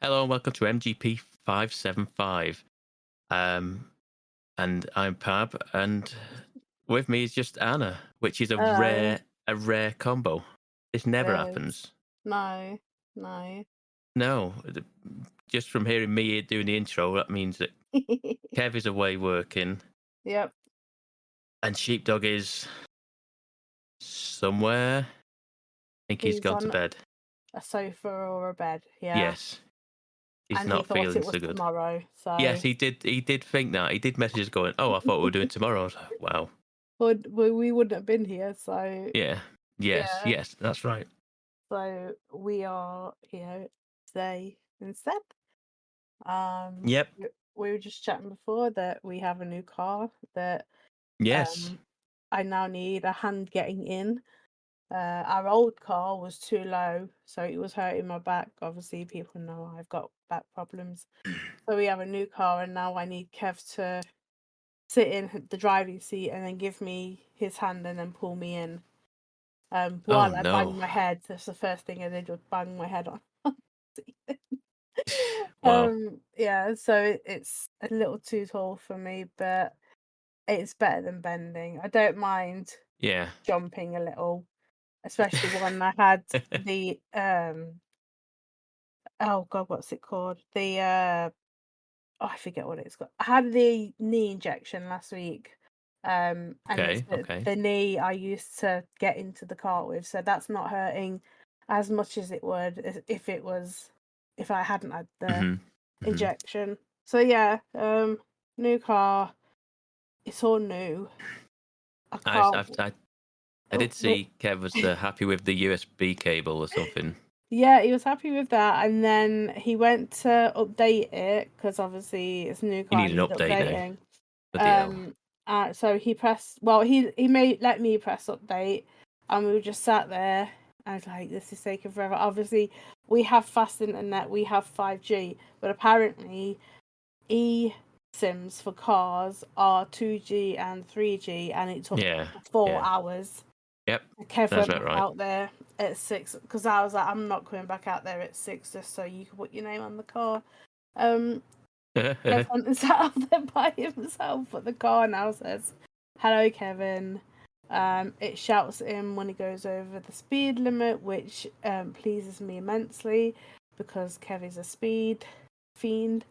Hello and welcome to MGP575. And I'm Pab, and with me is just Anna, which is a Hello. rare combo. This never It is. happens. No. No, just from hearing me doing the intro, that means that Kev is away working, Yep. and Sheepdog is somewhere. I think he's He's gone to on bed. a sofa or a bed. Yeah. Yes, he's And he not thought feeling it was so good. tomorrow. So Yes, he did. He did think that. He did message us going, "Oh, I thought we were doing tomorrow." I was like, wow. we wouldn't have been here. So Yeah. Yes. yeah. Yes. That's right. So we are here today instead. Yep. We were just chatting before that we have a new car that Yes. I now need a hand getting in. Our old car was too low, so it was hurting my back. Obviously, people know I've got back problems. So we have a new car, and now I need Kev to sit in the driving seat and then give me his hand and then pull me in. Oh While I bang no. my head. That's the first thing I did was bang my head on. Wow. Yeah, so it's a little too tall for me, but it's better than bending. I don't mind Yeah. jumping a little, especially when I had the oh god, what's it called? Oh, I forget what it's called. I had the knee injection last week. And it's Okay. Okay. the knee I used to get into the car with, so that's not hurting as much as it would if I hadn't had the Mhm. Mhm. injection. So yeah, new car. It's all new. I I, can't. I, I, I Oh, did see Kev was happy with the USB cable or something. yeah, he was happy with that, and then he went to update it because obviously it's a new You car, need it an needs update now. updating. Bloody hell. So he pressed. Well, he made let me press update, and we were just sat there. I was like, "This is taking forever." Obviously, we have fast internet, we have 5G, but apparently, eSIMs for cars are 2G and 3G, and it took Yeah. 4 hours. Yep. Kev That's went about back right. out there at 6 because I was like, "I'm not coming back out there at 6 just so you can put your name on the car." Kevin is sat out there by himself, but the car now says, "Hello, Kevin." It shouts at him when he goes over the speed limit, which pleases me immensely because Kev is a speed fiend.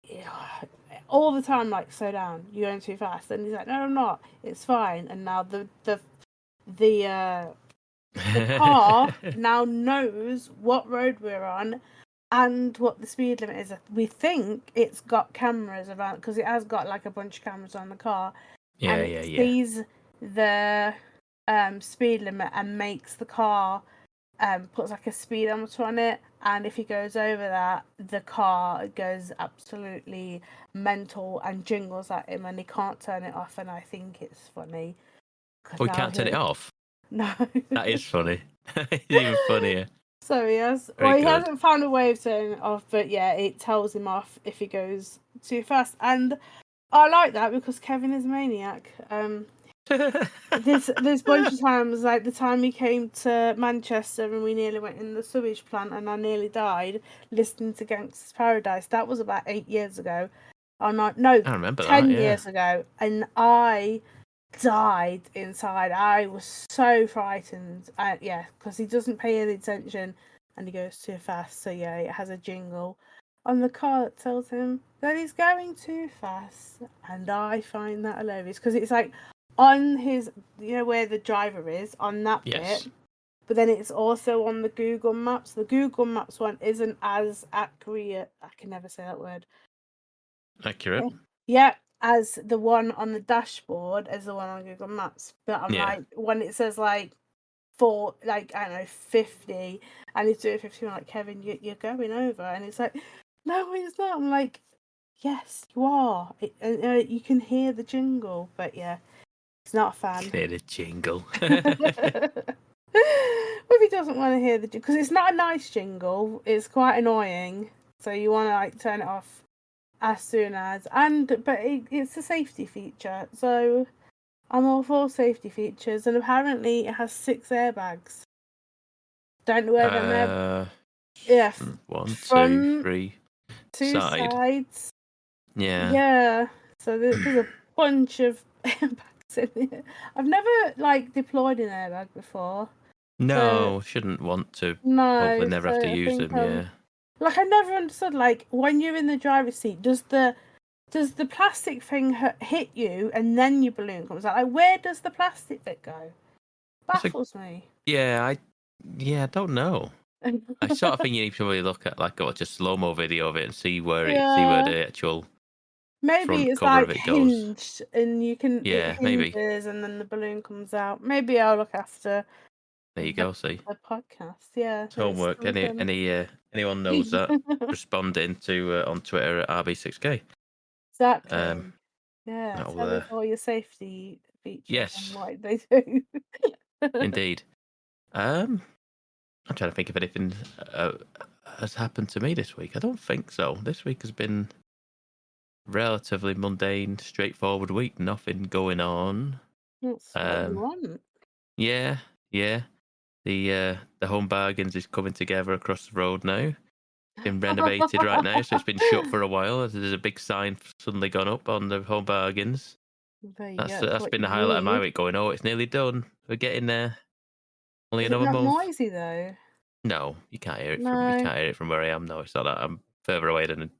Yeah, all the time, like, slow down, you're going too fast. And he's like, "No, I'm not. It's fine." And now the car now knows what road we're on and what the speed limit is. We think it's got cameras around because it has got like a bunch of cameras on the car, and it Yeah. sees the speed limit and makes the car puts like a speedometer on it, and if he goes over that, the car goes absolutely mental and jingles at him, and he can't turn it off. And I think it's funny because We now can't turn it he off. no. That is funny. It's even funnier. So yes, Very well, he good. hasn't found a way of turning it off, but yeah, it tells him off if he goes too fast, and I like that because Kevin is a maniac. There's bunch of times, like the time he came to Manchester and we nearly went in the sewage plant and I nearly died listening to Gangster's Paradise. That was about 8 years ago. Oh no, I remember that. 10 Yeah. years ago, and I died inside. I was so frightened. Yeah, because he doesn't pay any attention and he goes too fast. So yeah, it has a jingle on the car that tells him that he's going too fast, and I find that hilarious because it's like on his, where the driver is on that Yes. bit, but then it's also on the Google Maps. The Google Maps one isn't as accurate. I can never say that word. Accurate. Yeah, as the one on the dashboard as the one on Google Maps. But I'm Yeah. like, when it says like I don't know, 50, and it's doing 50, I'm like, Kevin, you're going over, and it's like, no, it's not. I'm like, yes, you are. You can hear the jingle, but yeah, he's not a fan. Hear the jingle. Well, if he doesn't want to hear the jingle, because it's not a nice jingle, it's quite annoying. So you want to like turn it off as soon as, but it's a safety feature, so I'm all for safety features, and apparently it has 6 airbags. Don't know where them Yeah, One, two, front, three. two Side. sides. Yeah. Yeah. So there's a bunch of airbags in here. I've never deployed an airbag before. So No, shouldn't want to. Hopefully no, never so have to I use think them, yeah. I never understood when you're in the driver's seat, does the plastic thing hit you and then your balloon comes out? Like, where does the plastic bit go? Baffles me. Yeah, I don't know. I sort of think you need to really look at watch a slow-mo video of it and see where Yeah. the actual Maybe front it's cover of it goes. hinged and it Yeah, maybe. hinges and then the balloon comes out. Maybe I'll look after There you the go, see. podcast. Yeah, It's it's homework. something. Anyone knows that, respond into on Twitter at RB6K. Exactly. Yeah, tell us I'll, all your safety features and yes, what they do. indeed. I'm trying to think if anything has happened to me this week. I don't think so. This week has been relatively mundane, straightforward week. Nothing going on. That's what you want. Yeah, yeah. The home bargains is coming together across the road now. Been renovated right now, so it's been shut for a while. There's a big sign suddenly gone up on the home bargains. There you go. That's That's what been you the highlight of my need. week. Going, oh, it's nearly done. We're getting there. Only Is it another not month. noisy though? No, you can't hear it No. from where I am. No, it's not that. I'm further away than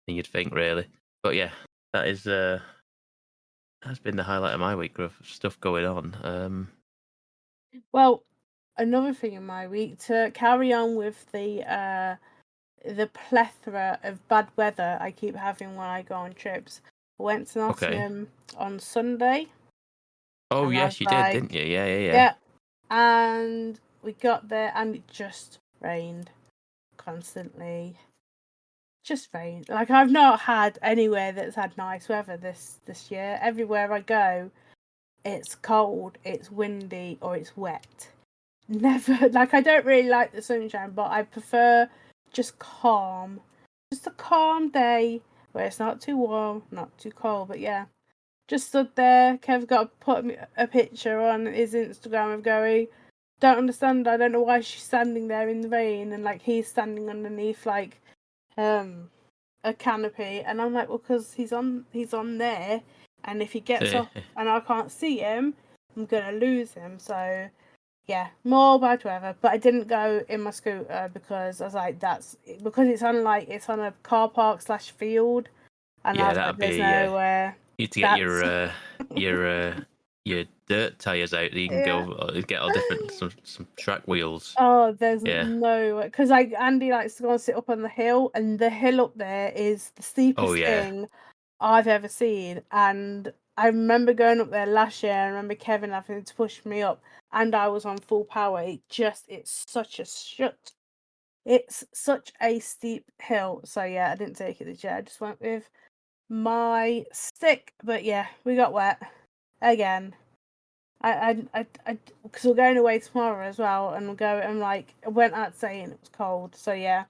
you'd think, really. But yeah, that is has been the highlight of my week of stuff going on. Well, another thing in my week to carry on with the plethora of bad weather I keep having when I go on trips. I went to Okay. Nottingham on Sunday. Oh And I was yes, you did, like, didn't you? Yeah. yeah. And we got there and it just rained constantly. Just rained. Like, I've not had anywhere that's had nice weather this year. Everywhere I go, it's cold, it's windy, or it's wet. Never, I don't really like the sunshine, but I prefer just calm. Just a calm day where it's not too warm, not too cold, but yeah. Just stood there. Kev got to put a picture on his Instagram of going, don't understand, I don't know why she's standing there in the rain, and he's standing underneath a canopy, and I'm like, well, because he's on there, and if he gets up and I can't see him, I'm gonna lose him. So yeah, more bad weather. But I didn't go in my scooter because I was like, that's because it's on a car park / field, and I Yeah, was like, that'd there's be. nowhere. You need to get That's your dirt tires out. So you can yeah. go get all different some track wheels. Oh, there's Yeah. no, because Andy likes to go and sit up on the hill, and the hill up there is the steepest Oh yeah. thing I've ever seen. And I remember going up there last year. I remember Kevin having to push me up, and I was on full power. It's such a steep hill. So yeah, I didn't take it this year. I just went with my stick. But yeah, we got wet again. Because we're going away tomorrow as well, and I went out saying it was cold. So yeah,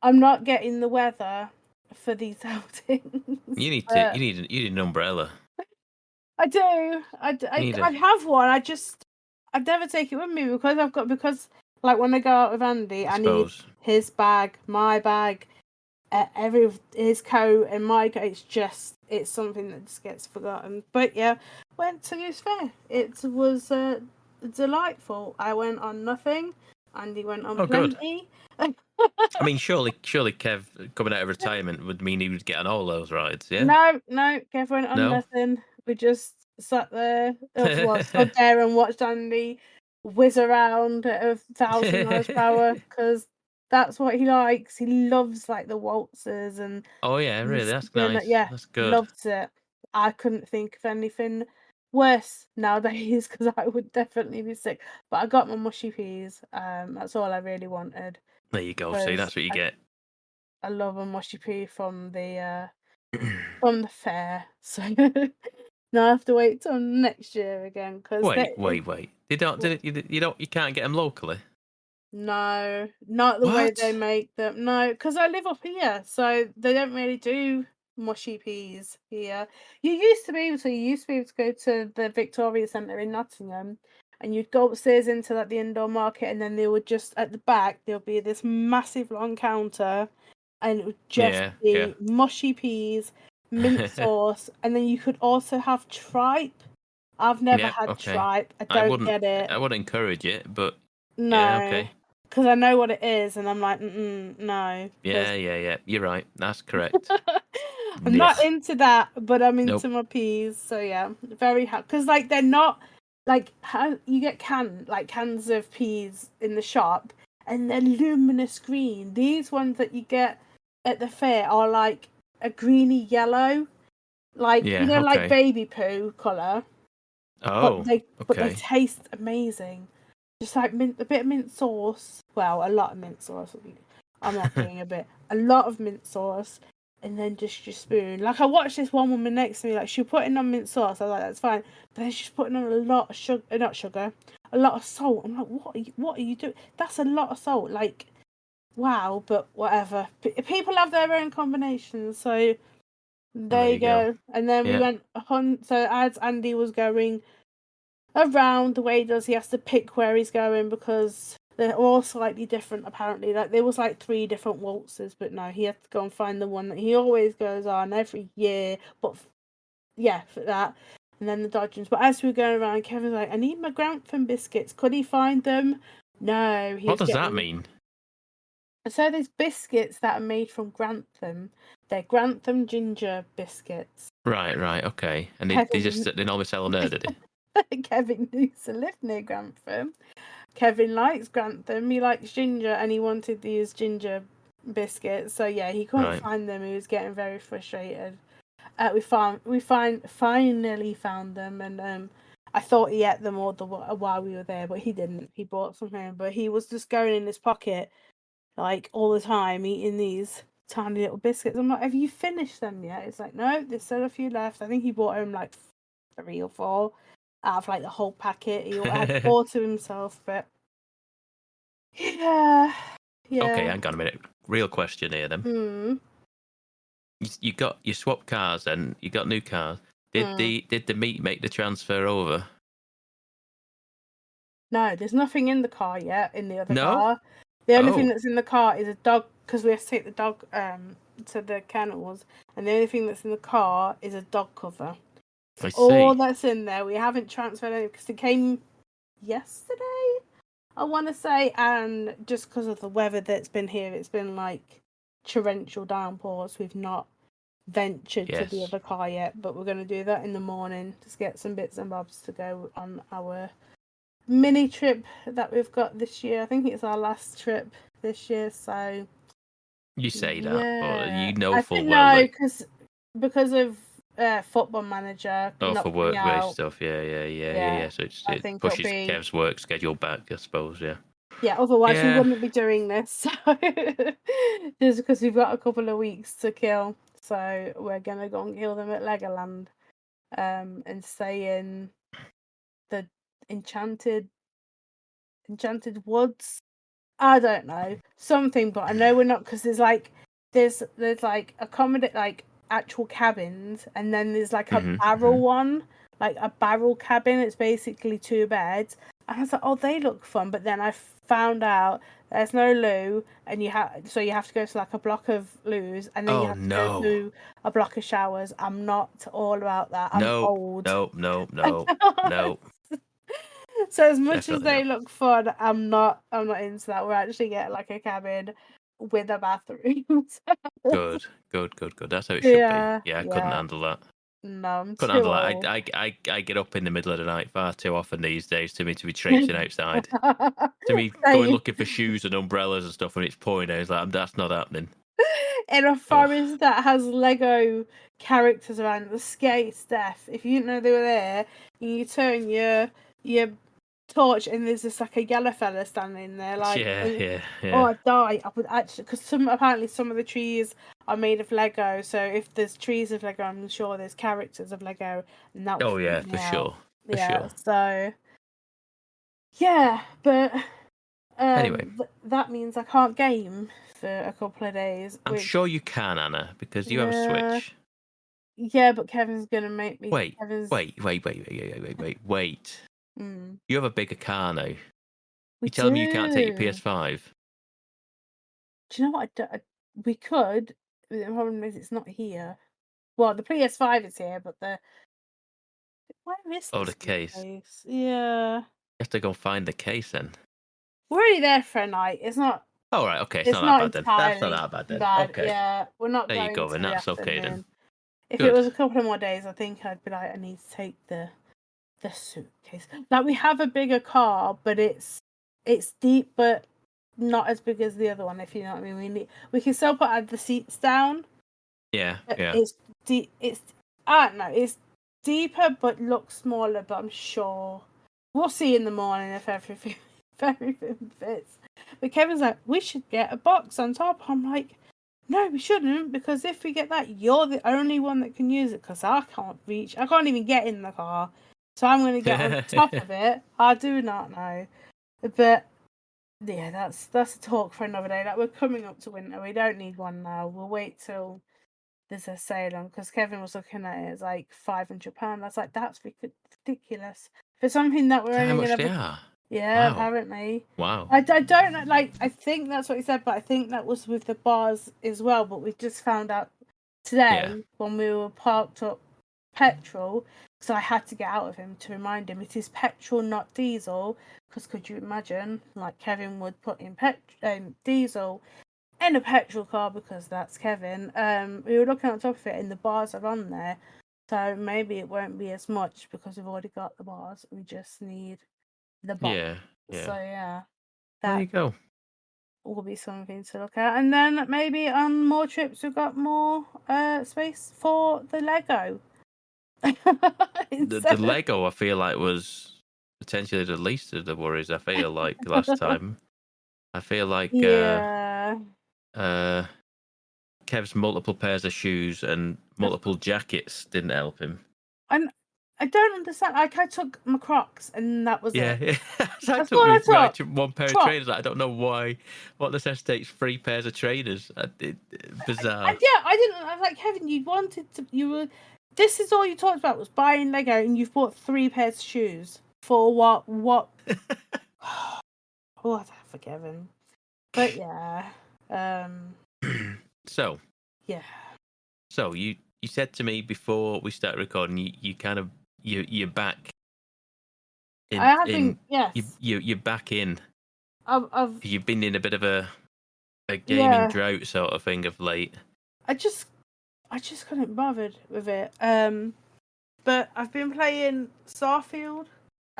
I'm not getting the weather for these outings. You need an umbrella. I do. I have one. I'd never take it with me because when I go out with Andy, I I need suppose. his bag, my bag, his coat and my coat. It's something that just gets forgotten. But yeah, went to Goose Fair. It was delightful. I went on nothing. Andy went on plenty. I mean, surely Kev coming out of retirement would mean he would get on all those rides, yeah? No, Kev went on No? nothing. We just sat there, stood there and watched Andy whiz around at 1,000 miles per hour because that's what he likes. He loves the waltzes and Oh yeah, really? That's spin. nice. Yeah, That's good. loves it. I couldn't think of anything worse nowadays because I would definitely be sick. But I got my mushy peas. That's all I really wanted. There you go. See, that's what you get. I love a mushy pea from the fair. So now I have to wait till next year again because Wait. You can't get them locally. no, not the way they What? make them. No, because I live up here, so they don't really do mushy peas here. You used to be able to. You used to be able to go to the Victoria Centre in Nottingham, and you'd go upstairs into like the indoor market, and then they would just at the back there'll be this massive long counter, and it would just Yeah, be mushy peas, mint sauce, and then you could also have tripe. I've never yeah, had okay. tripe. I don't get it. I wouldn't encourage it, but yeah, No, okay. because I know what it is, and I'm like, no. Yeah. You're right. That's correct. I'm not Yes. into that, but I'm Nope. into my peas. So yeah, very happy because like they're not like how you get cans of peas in the shop, and they're luminous green. These ones that you get at the fair are like a greeny yellow, like Yeah, like okay. baby poo colour. Oh, But they okay. taste amazing. Just like a bit of mint sauce. Well, a lot of mint sauce. I'm not doing a bit. A lot of mint sauce, and then just your spoon. Like I watched this one woman next to me. Like she put in on mint sauce. I was like, that's fine. But then she's putting on a lot of sugar. Not sugar. A lot of salt. I'm like, what are you doing? That's a lot of salt. Like, wow. But whatever. People have their own combinations. So there you go. And then we Yeah. went so as Andy was going around the way he does, he has to pick where he's going because they're all slightly different apparently. Like there was like 3 different waltzes, but no, he had to go and find the one that he always goes on every year. But yeah, for that. And then the dodgings. But as we were going around, Kevin's like, I need my Grantham biscuits. Could he find them? No, he What was does that getting mean? So there's biscuits that are made from Grantham. They're Grantham ginger biscuits. Right, okay. And they normally sell them there, did they? Kevin used to live near Grantham. Kevin likes Grantham. He likes ginger, and he wanted these ginger biscuits. So yeah, he couldn't find them. He was getting very frustrated. We finally found them, and I thought he ate them all while we were there, but he didn't. He bought some home, but he was just going in his pocket like all the time, eating these tiny little biscuits. I'm like, have you finished them yet? It's like, no, there's still a few left. I think he bought home like 3 or 4 out of like the whole packet. He had 4 to himself, but yeah. Okay, hang on a minute. Real question here then. You swapped cars and you got new cars. Did the meat make the transfer over? No, there's nothing in the car yet. In the other No? car, the only thing that's in the car is a dog, because we have to take the dog to the kennels, and the only thing that's in the car is a dog cover. I see. All that's in there. We haven't transferred any because it came yesterday, I want to say, and just because of the weather that's been here, it's been like torrential downpours. We've not ventured to the other car yet, but we're going to do that in the morning. Just get some bits and bobs to go on our mini trip that we've got this year. I think it's our last trip this year, so you say that, but you know full well that because of Football Manager not for coming work-based out. stuff. Yeah. So it pushes Kev's work schedule back, I suppose. Yeah, otherwise we wouldn't be doing this. So just because we've got a couple of weeks to kill, so we're gonna go and kill them at Legoland, and stay in the enchanted woods. I don't know, something, but I know we're not, because there's like accommodate like actual cabins, and then there's like a barrel one, like a barrel cabin. It's basically 2 beds, and I was like, oh, they look fun. But then I found out there's no loo, and you have to go to like a block of loos, and then you have to go to a block of showers. I'm not all about that. I'm old. No. So as much as they look fun, I'm not into that. We're actually getting like a cabin with a bathroom. Good. That's how it should be. Yeah, I couldn't handle that. No, I'm couldn't too handle old. that. I get up in the middle of the night far too often these days to be traipsing outside. To me, going looking for shoes and umbrellas and stuff when it's pouring, I was like, that's not happening. In a forest that has Lego characters around, the scary stuff. If you didn't know they were there, you turn your torch, and there's just like a yellow fella standing there, like, yeah. Oh, I'd die. I would actually, because apparently some of the trees are made of Lego. So if there's trees of Lego, I'm sure there's characters of Lego, and that would freak me out. For sure. So yeah, but anyway, that means I can't game for a couple of days. I'm sure you can, Anna, because you have a Switch. Yeah, but Kevin's gonna make me. Wait. Mm. You have a bigger car now. We You telling me you can't take your do. PS5? Do you know what? We could. But the problem is it's not here. Well, the PS5 is here, but where is Oh, the the case. suitcase? Yeah, You have to go find the case then. we're only there for a night. It's not. Oh, right, okay, it's It's not that not bad then. That's not entirely that bad then. bad. Okay. Yeah, we're not There you going go, to then. the That's okay then. afternoon. If it Good. was a couple of more days, I think I'd be like, I need to take the suitcase. Like we have a bigger car, but it's deep, but not as big as the other one. If you know what I mean, we can still put the seats down. Yeah, yeah. It's deep. I don't know. It's deeper, but looks smaller. But I'm sure we'll see in the morning if everything fits. But Kevin's like, we should get a box on top. I'm like, no, we shouldn't, because if we get that, you're the only one that can use it, because I can't reach. I can't even get in the car. So I'm going to get on top of it. I do not know. But yeah, that's a talk for another day. Like, we're coming up to winter. We don't need one now. We'll wait till there's a sale on, because Kevin was looking at it. It's like £500. I was like, that's ridiculous. For something that we're Is that how only much going to they be. are? Yeah, Wow. apparently. Wow. I don't know, like, I think that's what he said, but I think that was with the bars as well, but we just found out today when we were parked up petrol, so I had to get out of him to remind him it is petrol, not diesel, because could you imagine, like, Kevin would put in diesel in a petrol car, because that's Kevin. We were looking on top of it and the bars are on there, so maybe it won't be as much because we've already got the bars, we just need the box. Yeah, yeah. So yeah, There you that go. will be something to look at. And then maybe on more trips we've got more space for the Lego. The Lego, I feel like, was potentially the least of the worries. I feel like last time. I feel like Yeah. Kev's multiple pairs of shoes and multiple jackets didn't help him. I don't understand. Like, I took my Crocs and that was Yeah, it. I That's took what I my took. one pair of trainers. I don't know why. What necessitates 3 pairs of trainers? Bizarre. Yeah, I didn't. I was like, Kevin, you wanted to. You were. This is all you talked about was buying Lego, and you've bought 3 pairs of shoes for what? What? What for Kevin? But yeah. So. Yeah. So you said to me before we started recording, you kind of you're back. I haven't. Yes. You're back in. I've. You've been in a bit of a gaming Yeah. drought sort of thing of late. I just couldn't bothered with it. But I've been playing Starfield.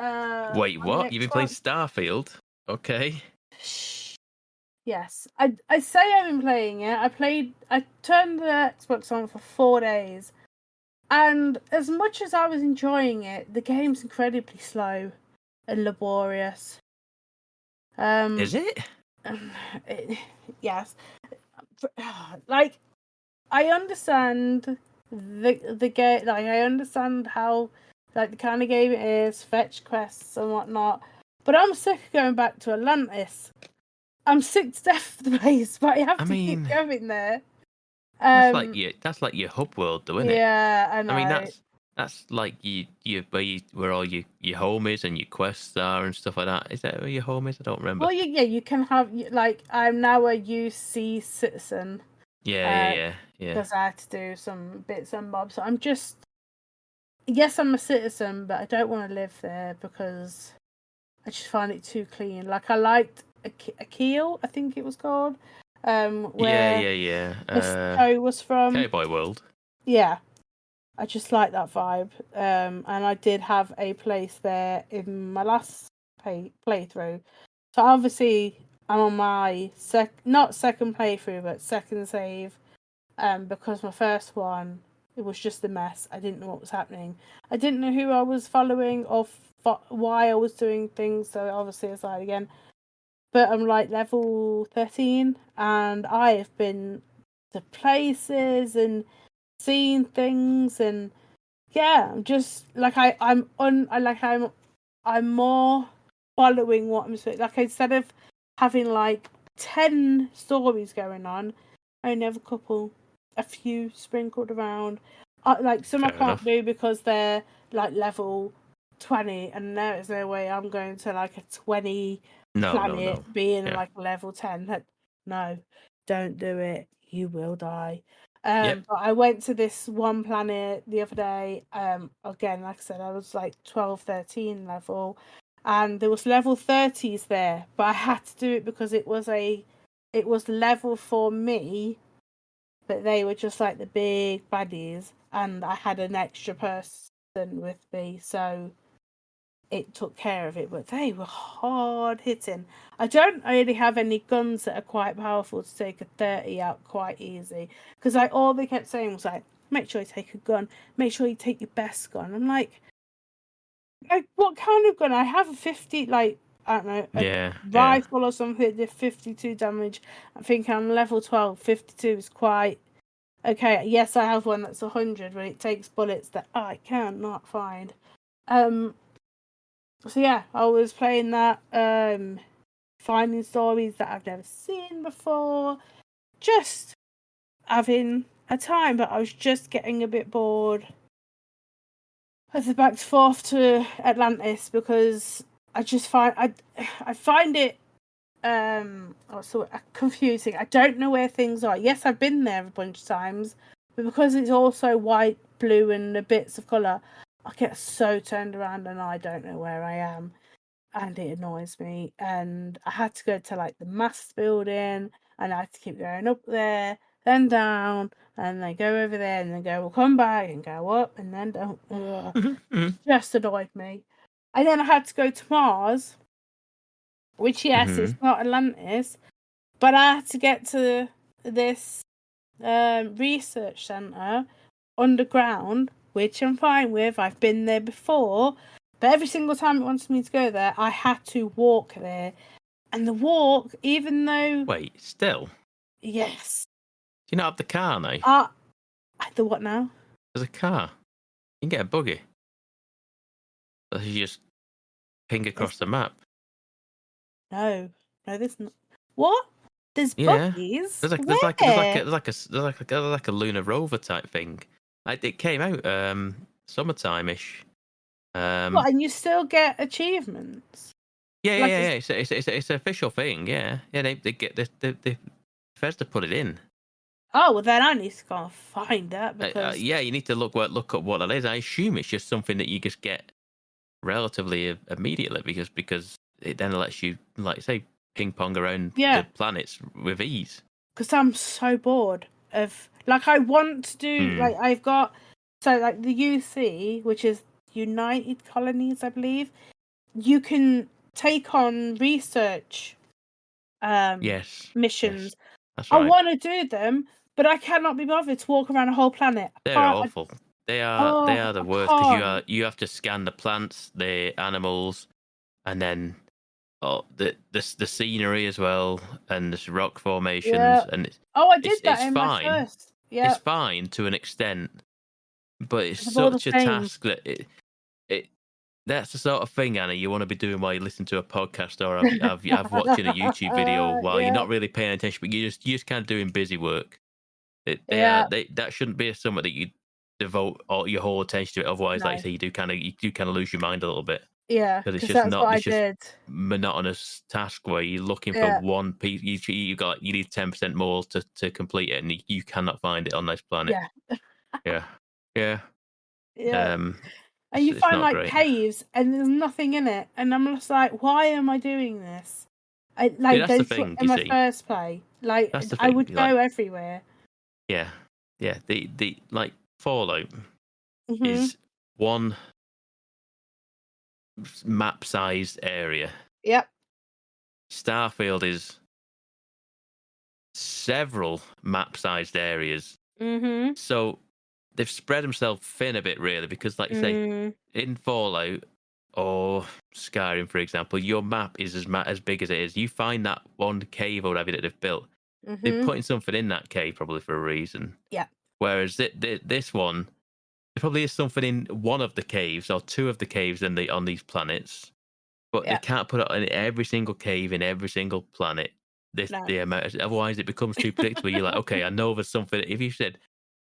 Wait, On the what? You've been playing Xbox. Starfield? Okay. Yes, I say I've been playing it. I turned the Xbox on for 4 days, and as much as I was enjoying it, the game's incredibly slow and laborious. Is it? Yes, like, I understand the game. Like, I understand how, like, the kind of game it is, fetch quests and whatnot. But I'm sick of going back to Atlantis. I'm sick to death of the place, but I have to keep going there. That's like your hub world, though, isn't it? Yeah, I know. I mean, that's like where all your home is and your quests are and stuff like that. Is that where your home is? I don't remember. Well, yeah, you can have, like, I'm now a UC citizen. Yeah. Because I had to do some bits and bobs. So I'm just, yes, I'm a citizen, but I don't want to live there because I just find it too clean. Like, I liked Akil, I think it was called. Where Astro was from. Cowboy World. Yeah, I just like that vibe. And I did have a place there in my last playthrough. So obviously I'm on my not second playthrough, but second save. Because my first one, it was just a mess. I didn't know what was happening. I didn't know who I was following or why I was doing things. So obviously I started again. But I'm like level 13, and I have been to places and seen things, and yeah, I'm just like I'm more following what I'm saying. Like, instead of having like 10 stories going on, I only have a few sprinkled around. Like, some I can't do because they're like level 20, and there's no way I'm going to like a 20 planet No. being Yeah. like level 10. No, don't do it. You will die. Yep. But I went to this one planet the other day. Again, like I said, I was like 12, 13 level, and there was level 30s there, but I had to do it because it was level for me, but they were just like the big baddies, and I had an extra person with me, so it took care of it. But they were hard hitting. I don't really have any guns that are quite powerful to take a 30 out quite easy, because all they kept saying was like, make sure you take a gun, make sure you take your best gun. I'm like what kind of gun? I have a 50, like, I don't know, a rifle or something that did 52 damage. I think I'm level 12. 52 is quite okay. Yes, I have one that's 100, but it takes bullets that I cannot find. So yeah, I was playing that, finding stories that I've never seen before, just having a time, but I was just getting a bit bored of the back and forth to Atlantis, because I just find I find it confusing. I don't know where things are. Yes, I've been there a bunch of times, but because it's also white, blue, and the bits of colour, I get so turned around and I don't know where I am, and it annoys me. And I had to go to like the mast building, and I had to keep going up there, then down, and then go over there, and then go, we'll come back and go up, and then don't. Just annoyed me. And then I had to go to Mars, which, yes, it's not Atlantis, but I had to get to this research centre underground, which I'm fine with. I've been there before, but every single time it wanted me to go there, I had to walk there. And the walk, even though... Wait, still? Yes. Do you not have the car now? The what now? There's a car. You can get a buggy. You just ping across the map. No, there's not. What? There's buggies? There's like a lunar rover type thing. It came out summertime-ish. What, and you still get achievements? Yeah. It's an official thing. Yeah. They get the Bethesda put it in. Oh, well, then I need to go and find that, because you need to look up what that is. I assume it's just something that you just get relatively immediately, because it then lets you, like, say, ping pong around the planets with ease. Because I'm so bored of, like, I want to do, like, I've got, so, like, the UC, which is United Colonies, I believe, you can take on research missions. Yes, that's right. I want to do them, but I cannot be bothered to walk around a whole planet. They're awful. They are the worst, because you have to scan the plants, the animals, and then the scenery as well, and the rock formations, and I did that in my first. Yeah, it's fine to an extent, but it's such a task that that's the sort of thing, Anna, you want to be doing while you listen to a podcast or have watching a YouTube video while you're not really paying attention, but you just kind of doing busy work. That shouldn't be something that you devote all your whole attention to it. Otherwise, like I say, you do kind of lose your mind a little bit. Yeah, because it's just not. It's just monotonous task where you're looking for one piece. You need 10% more to complete it, and you cannot find it on this planet. Yeah. And you find like caves, and there's nothing in it, and I'm just like, why am I doing this? That's the thing. In my first play, like, I would go everywhere. Yeah. The like Fallout is one map-sized area. Yep. Starfield is several map-sized areas. So they've spread themselves thin a bit, really, because, like you say, in Fallout or Skyrim, for example, your map is as big as it is. You find that one cave or whatever that they've built. They're putting something in that cave probably for a reason. Yeah. Whereas this one, there probably is something in one of the caves or two of the caves on these planets, but they can't put it in every single cave in every single planet. The amount, otherwise it becomes too predictable. You're like, okay, I know there's something. If you said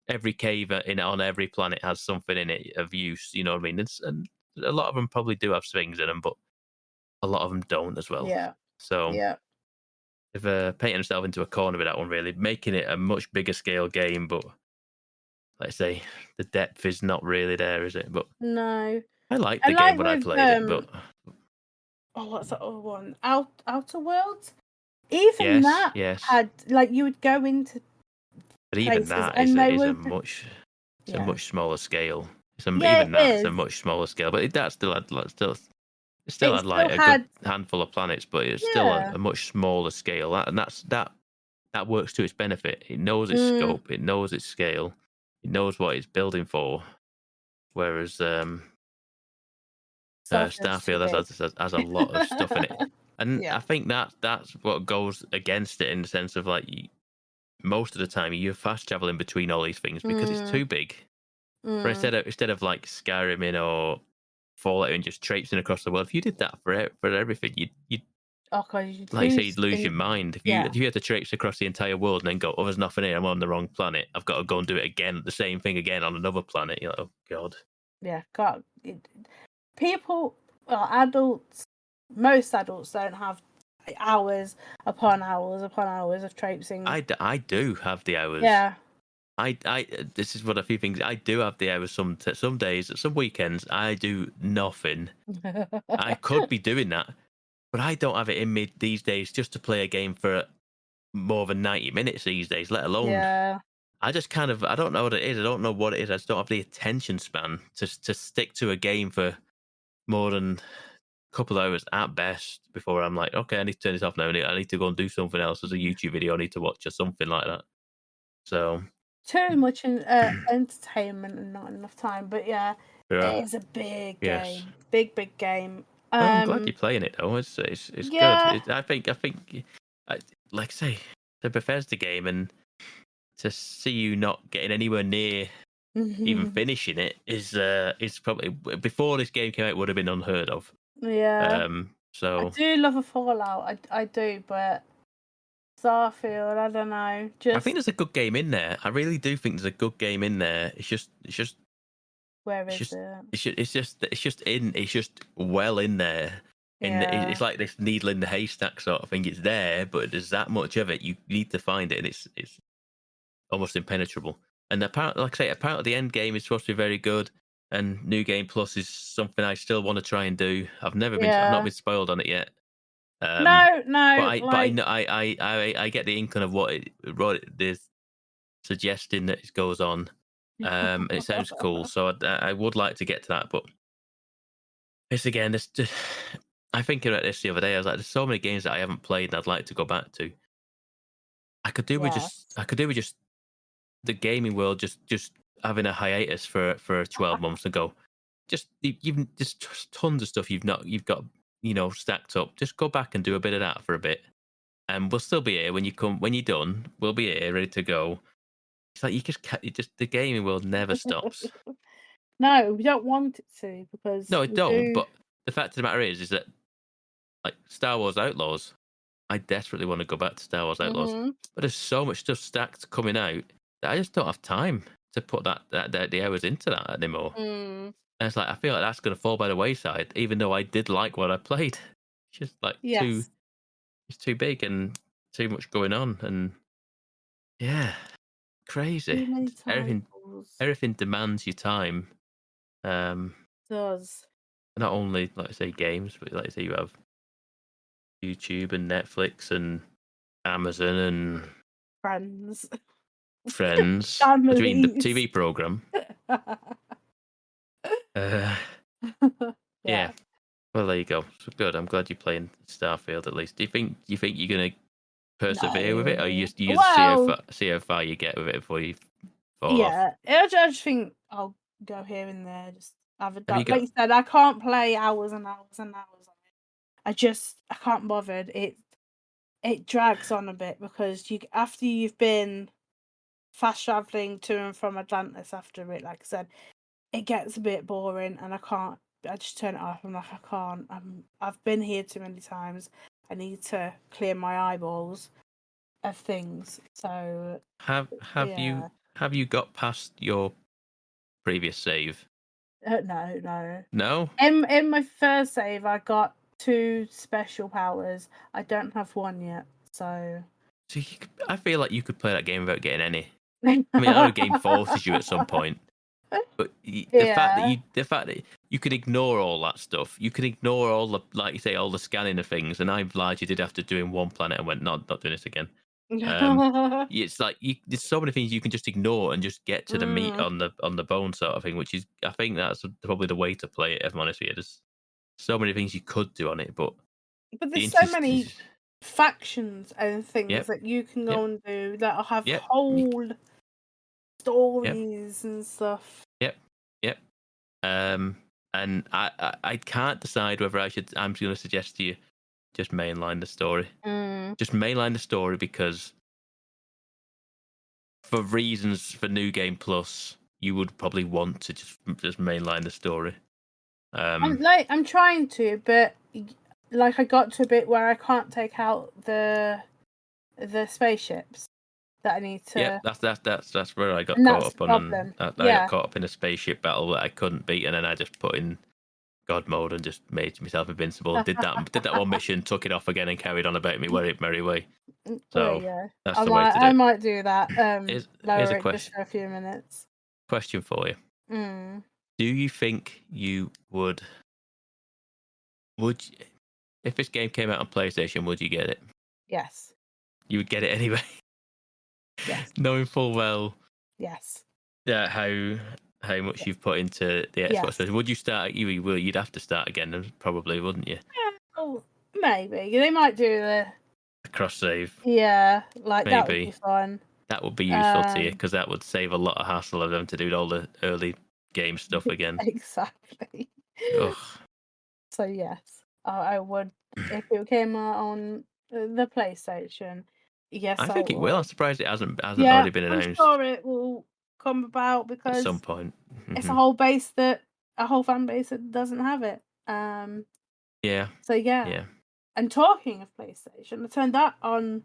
every cave on every planet has something in it of use, you know what I mean? And a lot of them probably do have swings in them, but a lot of them don't as well. Yeah. So Yeah. they've painted themselves into a corner with that one, really, making it a much bigger scale game. But like I say, the depth is not really there, is it? But No. I liked the And game like when I with played it. But what's that other one? Outer Worlds? Even yes, that yes. had like you would go into But even places that and they is a were much it's a yeah. much smaller scale. Yeah, Even it that's a is. much smaller scale. But that still had it still It had still like a good had handful of planets, but it's still yeah. a much smaller scale. That works to its benefit. It knows its Mm, scope. It knows its scale. It knows what it's building for. Whereas Starfield's too Starfield big. has a lot of stuff in it, and Yeah. I think that's what goes against it in the sense of like most of the time you're fast traveling between all these things because it's Mm, too big. But mm. instead of like Skyrim or Fallout and just traipsing across the world, if you did that for everything, you'd Oh, 'cause you'd like you say, you'd lose lose your things. mind. Yeah. If you had to traipse across the entire world and then go, oh, there's nothing here, I'm on the wrong planet. I've got to go and do it again, the same thing again on another planet. You're like, oh god. Yeah. God. People, well, adults, most adults don't have hours upon hours upon hours of traipsing. I do have the hours. Yeah. I this is what a few things I do have the hours. Some days, some weekends, I do nothing. I could be doing that, but I don't have it in me these days just to play a game for more than 90 minutes these days. Let alone Yeah. I just kind of I don't know what it is. I don't know what it is. I just don't have the attention span to stick to a game for more than a couple of hours at best before I'm like, okay, I need to turn this off now. I need to go and do something else. There's a YouTube video I need to watch or something like that. So Too much entertainment and not enough time. But yeah, yeah, it is a big yes. game. Big game. Well, I'm glad you're playing it though. It's good. Yeah. I think, like I say, the Bethesda game, and to see you not getting anywhere near even finishing it is probably before this game came out would have been unheard of. Yeah. I So do love a Fallout. I do, but Starfield, I don't know. I think Just there's a good game in there. I really do think there's a good game in there. where It's is just it? it's just well in there. Yeah. It's like this needle in the haystack sort of thing. It's there, but there's that much of it. You need to find it, and it's almost impenetrable. And apparently, like I say, apparently the end game is supposed to be very good. And New Game Plus is something I still want to try and do. I've not Yeah. been spoiled on it yet. No, But no, I like know I get the inkling of what it is suggesting that it goes on. And it sounds cool, so I would like to get to that. But it's again, this. I think about this the other day. I was like, there's so many games that I haven't played and I'd like to go back to. yes. I could do with just the gaming world just having a hiatus for 12 months and go. You've just tons of stuff you've got stacked up. Just go back and do a bit of that for a bit, and we'll still be here when you're done. We'll be here ready to go. It's like the gaming world never stops. No, we don't want it to because No, it we don't. do. But the fact of the matter is that like Star Wars Outlaws, I desperately want to go back to Star Wars Outlaws, Hmm. but there's so much stuff stacked coming out that I just don't have time to put the hours into that anymore. Mm. And it's like I feel like that's going to fall by the wayside, even though I did like what I played. It's just like Yes. it's too big and too much going on, and yeah, crazy. Too many Everything titles. everything demands your time. Um, Does not only like I say games, but like I say you have YouTube and Netflix and Amazon and Friends. Friends. What do you mean the Families. TV program? Uh, yeah. Yeah. Well, there you go. So good. I'm glad you're playing Starfield at least. Do you think you're gonna persevere with it, or you just Well, see how far you get with it before you fall off? yeah. I just think I'll go here and there, just have a Have go. you Like got? you said, I can't play hours and hours and hours on it. I can't bother. It drags on a bit because you after you've been fast traveling to and from Atlantis after it, like I said, it gets a bit boring and I can't. I just turn it off. I'm like, I can't. I've been here too many times. I need to clear my eyeballs of things. So Have yeah. you got past your previous save? No. No. In my first save, I got 2 special powers. I don't have 1 yet, so. So I feel like you could play that game without getting any. I mean, I know the game forces you at some point, but the fact that you could ignore all that stuff, you could ignore all the, like you say, all the scanning of things, and I largely did after doing one planet and went, not doing this again. It's like there's so many things you can just ignore and just get to the meat on the bone sort of thing, which is, I think that's probably the way to play it. If I'm honest with you, there's so many things you could do on it, but there's so many factions and things that you can go and do that have whole stories and stuff. Yep. And I can't decide whether I'm going to suggest to you just mainline the story. Just mainline the story, because for reasons for New Game Plus, you would probably want to just mainline the story. I'm trying to, but like I got to a bit where I can't take out the spaceships that I need to. Yeah, that's where I got caught up on. I got caught up in a spaceship battle that I couldn't beat, and then I just put in God mode and just made myself invincible. Did that one mission, took it off again, and carried on about me merry way. So that's the way to do it. I might do that. Here's Lower a it question. just for a few minutes. Question for you. Do you think you would if this game came out on PlayStation, would you get it? Yes. You would get it anyway. Yes. Knowing full well. Yes. Yeah, how much you've put into the Xbox. Yes. Would you start? You'd have to start again, probably, wouldn't you? Oh, maybe they might do the cross save. Yeah, like maybe. That would be fun. That would be useful to you, because that would save a lot of hassle of them to do all the early game stuff again. Exactly. Ugh. So yes, I would if it came out on the PlayStation. Yes, I think it will. I'm surprised it hasn't already been announced. I'm sure it will come about, because at some point it's a whole fan base that doesn't have it. Yeah. So yeah. And talking of PlayStation, I turned that on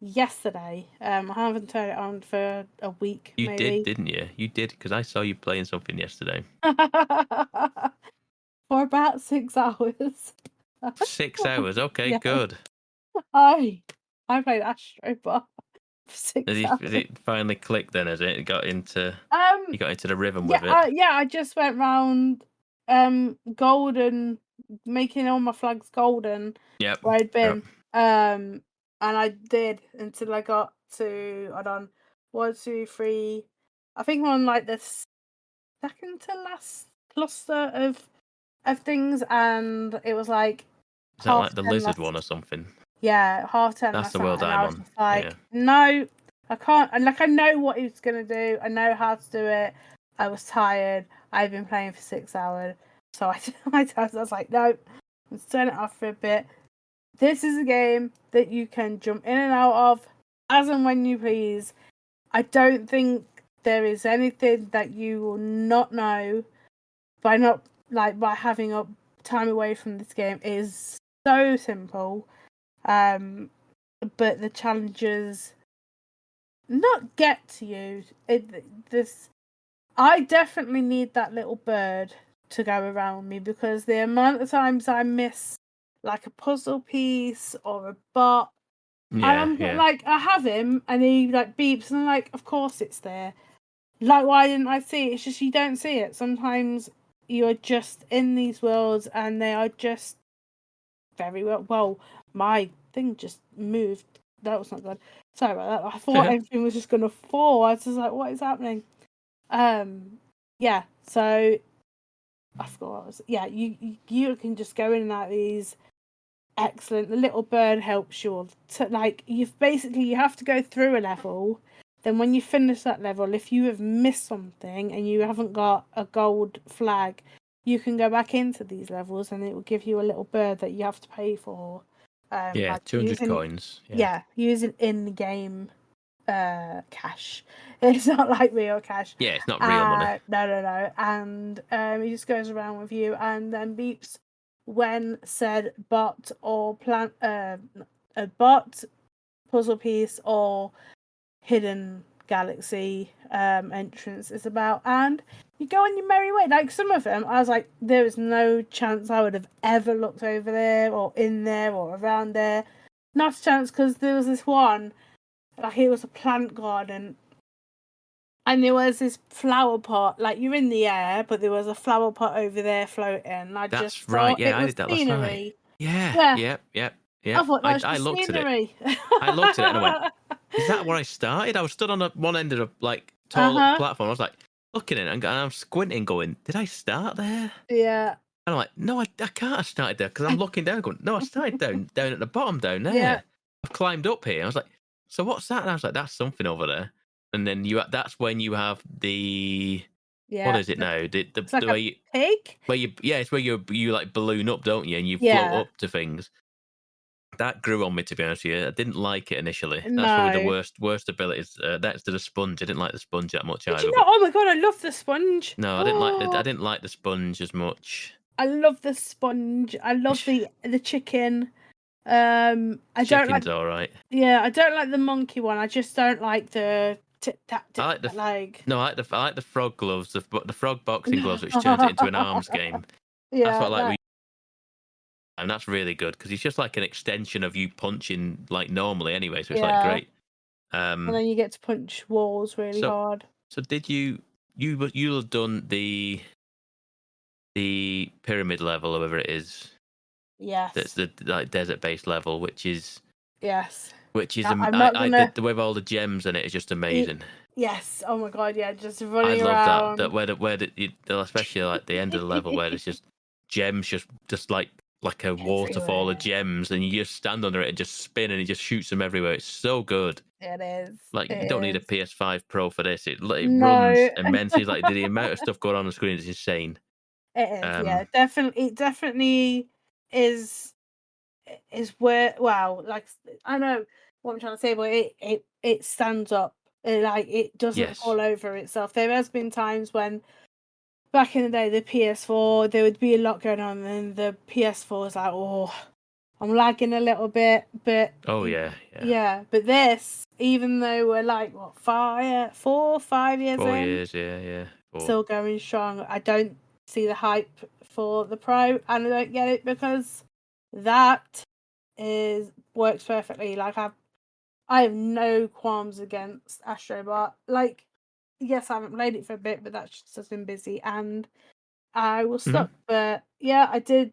yesterday. I haven't turned it on for a week. You did, didn't you? You did, because I saw you playing something yesterday. For about 6 hours. 6 hours? Okay, good. I played Astro for 6 hours. Has it finally clicked then, has it? You got into the rhythm with it? I just went round golden, making all my flags golden. Yep. Where I'd been. And I did until I got to, hold on, 1, 2, 3. I think I'm on like the second to last cluster of things, and it was like. Is that like the lizard one or something? Yeah, 10:30. That's the world I'm on. Like, no, I can't. And like, I know what he was gonna do. I know how to do it. I was tired. I've been playing for 6 hours, so I was like, no, let's turn it off for a bit. This is a game that you can jump in and out of as and when you please. I don't think there is anything that you will not know by having a time away from this game. It is so simple. But the challenges not get to you. I definitely need that little bird to go around me, because the amount of times I miss like a puzzle piece or a bot, and I'm like, I have him, and he like beeps, and I'm like, of course it's there. Like, why didn't I see it? It's just you don't see it. Sometimes you are just in these worlds, and they are just very well. My thing just moved. That was not good. Sorry about that. I thought everything was just going to fall. I was just like, what is happening? Yeah. So I forgot what was. Yeah, you can just go in and out of these. Excellent. The little bird helps you. You have to go through a level. Then when you finish that level, if you have missed something and you haven't got a gold flag, you can go back into these levels, and it will give you a little bird that you have to pay for. 200 coins. Yeah, using in-game cash. It's not like real cash. Yeah, it's not real money. No. And he just goes around with you and then beeps when said bot or a bot, puzzle piece, or hidden Galaxy entrance is about, and you go on your merry way. Like some of them, I was like, there is no chance I would have ever looked over there or in there or around there. Not a chance, because there was this one, like it was a plant garden, and there was this flower pot. Like you're in the air, but there was a flower pot over there floating. I That's just right. thought Yeah, it I was did that last night. scenery. Yeah. Yeah, Yep. I thought that's I just looked at it. scenery. I looked at it and I went, "Is that where I started?" I was stood on one end of a like tall platform. I was like looking at it and I'm squinting, going, "Did I start there?" Yeah. And I'm like, "No, I can't have started there," because I'm looking down, going, "No, I started down at the bottom down there. Yeah. I've climbed up here." I was like, "So what's that?" And I was like, "That's something over there." And then that's when you have the what is it now? It's like the a way you, pig. it's where you like balloon up, don't you? And you float up to things. That grew on me, to be honest with you. I didn't like it initially. That's probably the No. worst abilities. That's to the sponge. I didn't like the sponge that much Did either. you not? But Oh my god, I love the sponge. no, I didn't like the sponge as much. I love the sponge. I love the chicken. I don't like. Chicken's all right. Yeah, I don't like the monkey one. I just don't like the I like I like the frog gloves, the frog boxing gloves, which turns it into an arms game. Yeah, That's what I like. And that's really good because it's just like an extension of you punching like normally anyway. So it's like great. And then you get to punch walls really hard. So did you'll have done the pyramid level, or whatever it is? Yes. That's the like desert based level, which is yes. I did with all the gems in it is just amazing. Yes. Oh my god, yeah, just running around. I love that where especially like the end of the level where there's just gems just like a waterfall of gems, and you just stand under it and just spin, and it just shoots them everywhere. It's so good. It is. Like you don't need a PS5 Pro for this. It No. runs immensely. Like the amount of stuff going on the screen is insane. It is. Yeah, definitely. It definitely is where. Wow. Like I know what I'm trying to say, but it stands up. It doesn't fall over itself. There has been times when back in the day, the PS4, there would be a lot going on, and the PS4 was like, oh, I'm lagging a little bit, but yeah. But this, even though we're like what 5 years 4 in, years, yeah, 4. Still going strong. I don't see the hype for the Pro, and I don't get it because that works perfectly. Like I have no qualms against Astro, but like, yes, I haven't played it for a bit, but that's just been busy, and I was stuck. But yeah, I did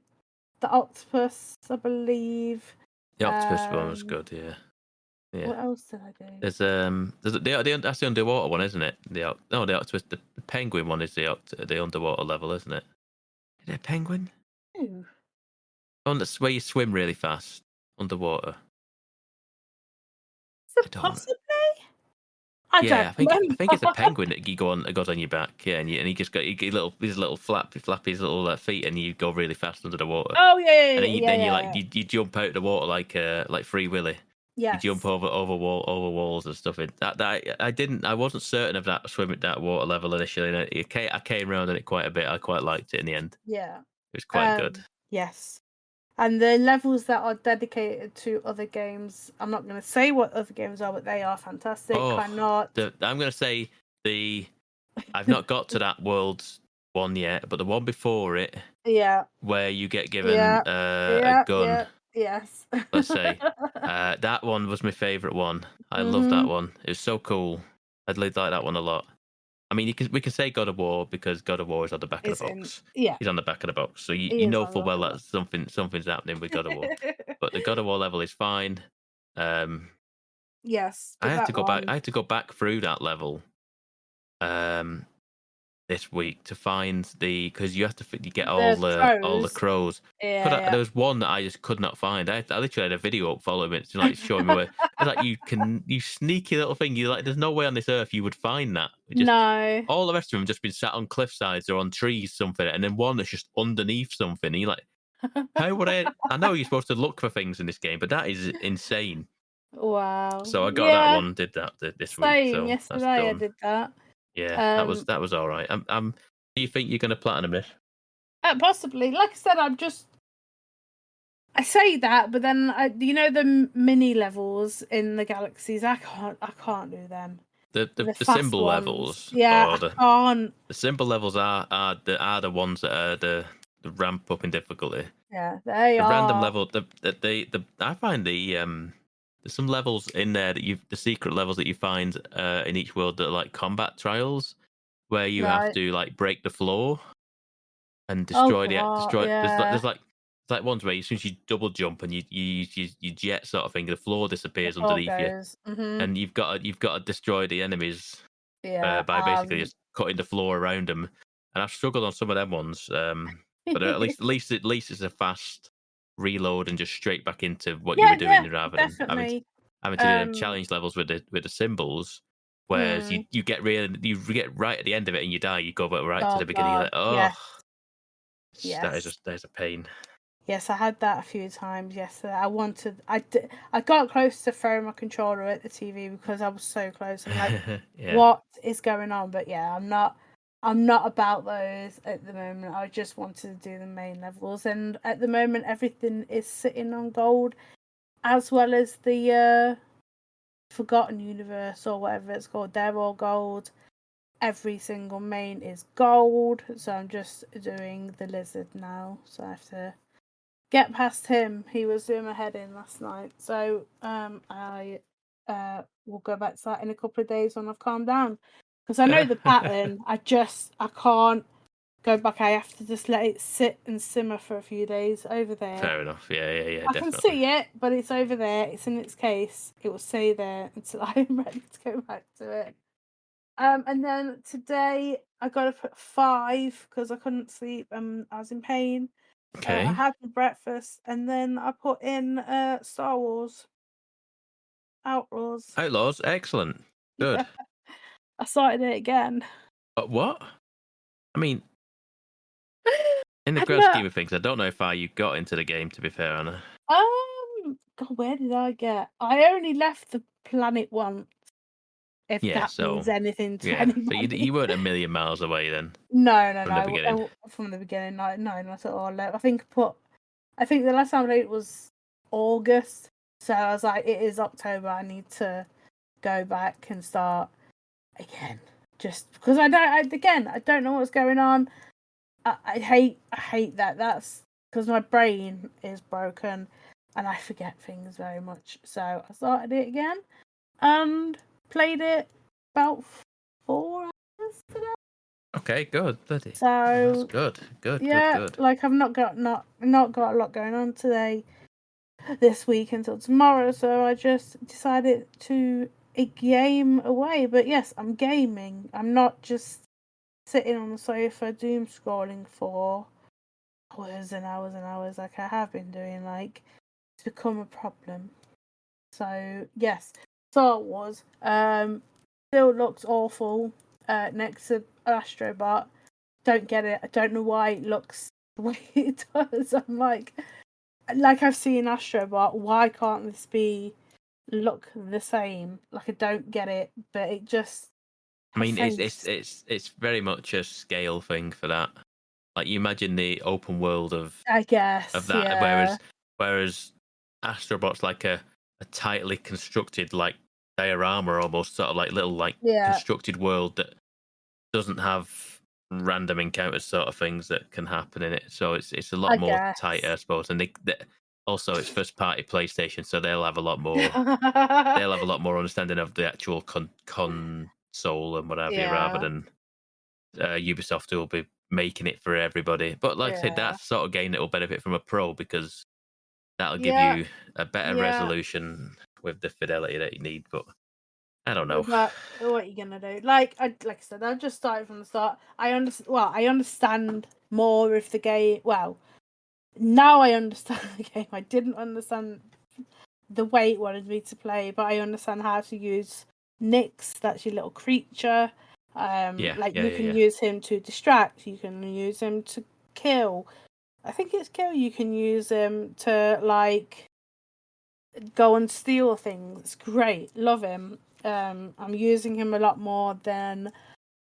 the octopus, I believe. The octopus one was good, yeah. What else did I do? There's that's the underwater one, isn't it? The octopus, the penguin one is the underwater level, isn't it? Is it a penguin? Ooh. One that's where you swim really fast underwater. Possibly. I think it's a penguin that you goes on your back, and he just got his little flappy little feet, and you go really fast under the water. Oh yeah, and then you jump out of the water like Free Willy. Yes. You jump over walls and stuff. I wasn't certain of that swim at that water level initially, and I came around on it quite a bit. I quite liked it in the end. Yeah, it was quite good. Yes. And the levels that are dedicated to other games, I'm not going to say what other games are, but they are fantastic. I'm going to say I've not got to that world one yet, but the one before it, where you get given a gun. Yeah. Yes. Let's say that one was my favourite one. I love that one. It was so cool. I'd like that one a lot. I mean, we can say God of War because God of War is on the back of the box. He's on the back of the box, so you know full well that something's happening with God of War. But the God of War level is fine. Yes, I had to go back through that level this week to find because you have to get all the crows. Yeah, there was one that I just could not find. I literally had a video up following it to like showing me where. It's like you sneaky little thing. You like, there's no way on this earth you would find that. No. All the rest of them just been sat on cliff sides or on trees, something, and then one that's just underneath something. And you're like, how would I? I know you're supposed to look for things in this game, but that is insane. Wow. So I got that one. Did that this week. So yesterday I did that. Yeah, that was all right. Do you think you're going to platinum it? Possibly. Like I said, I say that, but then the mini levels in the galaxies, I can't do them. the fast symbol ones. levels, Yeah, or I can't. the symbol levels are the ones that are the ramp up in difficulty. Yeah, they The random are. level, the I find there's some levels in there that the secret levels that you find in each world that are like combat trials, where you have Right. to like break the floor and Oh god, destroy. yeah. There's like ones where as soon as you double jump and you use your jet sort of thing, the floor The disappears floor underneath you, goes. Mhm. and you've got to destroy the enemies Yeah. by basically just cutting the floor around them. And I've struggled on some of them ones, but at least it's a fast reload and just straight back into what you were Yeah, doing yeah, rather than definitely. having to do them challenge levels with the symbols. Whereas Mm, you get right at the end of it and you die, you go back right to oh the beginning. You're god, like, oh, yes, just yes. that is a pain. Yes, I had that a few times yesterday. I got close to throwing my controller at the TV because I was so close. I'm like, Yeah, what is going on? But yeah, I'm not about those at the moment. I just wanted to do the main levels, and at the moment everything is sitting on gold, as well as the Forgotten Universe or whatever it's called. They're all gold. Every single main is gold, so I'm just doing the lizard now. So I have to get past him. He was doing my head in last night. So I will go back to that in a couple of days when I've calmed down. Because I know the pattern. I can't go back. I have to just let it sit and simmer for a few days over there. fair enough. Yeah, I definitely. can see it, but it's over there. It's in its case. It will stay there until I'm ready to go back to it. And then today I got up at 5 because I couldn't sleep. I was in pain. I Okay. had my breakfast and then I put in Star Wars Outlaws. Outlaws, excellent, good. Yeah, I started it again. But what? I mean, in the I grand know. scheme of things, I don't know how you got into the game. To be fair, Anna. God, where did I get? I only left the planet once. If Yeah, that so means anything to yeah, so anybody. you weren't a million miles away then No, from the beginning. from the beginning, no, not at all. I think the last time I did it was August, so I was like, it is October. I need to go back and start again, just because I don't know what's going on. I hate that. That's because my brain is broken and I forget things very much. So I started it again and played it about 4 hours today. Okay, good. Bloody, that's So good. yeah, Good. like I've not got a lot going on today, this week until tomorrow. So I just decided to game away. But yes, I'm gaming. I'm not just sitting on the sofa doom scrolling for hours and hours and hours like I have been doing. Like it's become a problem. So yes, Star Wars still looks awful next to Astrobot. Don't get it. I don't know why it looks the way it does. I'm like I've seen Astrobot. Why can't this look the same? Like I don't get it, but it just I her mean, face. it's very much a scale thing for that. Like you imagine the open world I of guess, that, yeah, whereas Astrobot's like a tightly constructed like diorama, almost sort of like little like yeah. constructed world that doesn't have random encounters sort of things that can happen in it. So it's a lot I more tighter, guess. I suppose. And they also it's first party PlayStation, so they'll have a lot more understanding of the actual console and what have you, rather Yeah, than Ubisoft will be making it for everybody. But like I said, yeah, that's the sort of game that will benefit from a pro because that'll give yeah, you a better yeah. resolution with the fidelity that you need. But I don't know. But what are you gonna do? Like I said, I just started from the start. I understand more of the game. Well, now I understand the game. I didn't understand the way it wanted me to play, but I understand how to use Nyx. That's your little creature. Like you can Yeah. use him to distract. You can use him to kill. I think it's kill. You can use him to like go and steal things. It's great. Love him. I'm using him a lot more than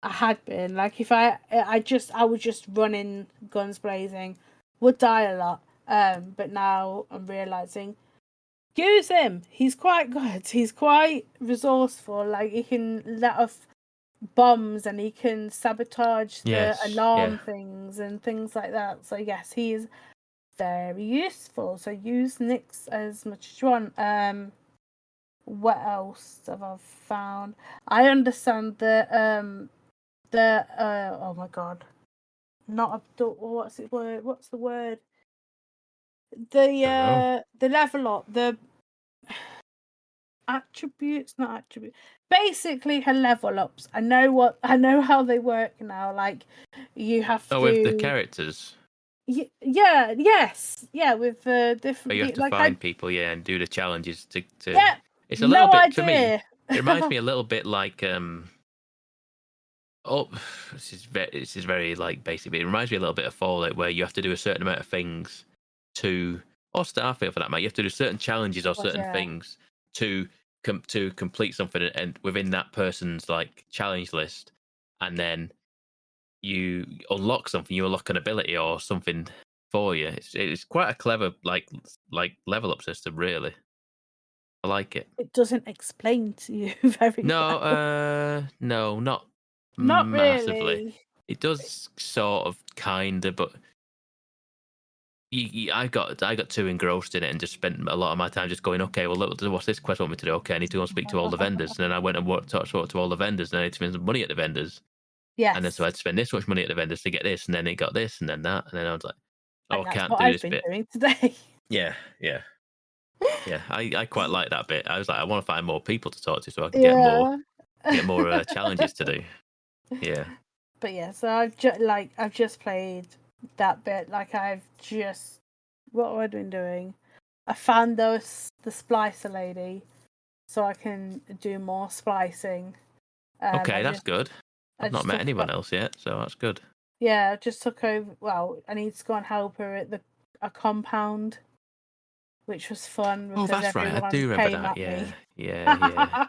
I had been. Like if I was just running guns blazing, would die a lot. But now I'm realizing use him. He's quite good. He's quite resourceful. Like he can let off bombs and he can sabotage the Yes, alarm yeah. things and things like that. So yes, he is very useful. So use Nyx as much as you want. What else have I found? I understand that oh my god, not what's the word? The level up, the attributes, not attributes. Basically, her level ups. I know how they work now. Like you have to. with the characters. Yeah, yes, yeah, with the But you have different to like find people, and do the challenges to. yeah, It's a little no bit for me. idea. It reminds me a little bit like oh, this is very like basic. But it reminds me a little bit of Fallout, where you have to do a certain amount of things to, or Starfield for that matter. You have to do certain challenges or certain Yeah. things to complete something, and within that person's like challenge list, and then you unlock something. You unlock an ability or something for you. It's quite a clever like level up system, really. I like it. It doesn't explain to you very well. No, not Not massively. really. It does sort of, kinda, but I got too engrossed in it and just spent a lot of my time just going, okay, well, what's this quest want me to do? Okay, I need to go and speak to all the vendors. And then I went and talked to all the vendors, and I need to spend some money at the vendors. And then so I Yes. had to spend this much money at the vendors to get this, and then it got this, and then that, and then I was like, oh, And I that's can't what do I've this been bit. doing today. Yeah. I quite like that bit. I was like, I want to find more people to talk to so I can Yeah. get more challenges to do. Yeah. But yeah, so I've just played that bit. Like what have I been doing? I found the splicer lady, so I can do more splicing. Okay, that's good. I I've not just met took anyone else yet, so that's good. Yeah, I just took over. Well, I need to go and help her at a compound, which was fun Oh, because that's right. I do everyone remember came that. at me. Yeah.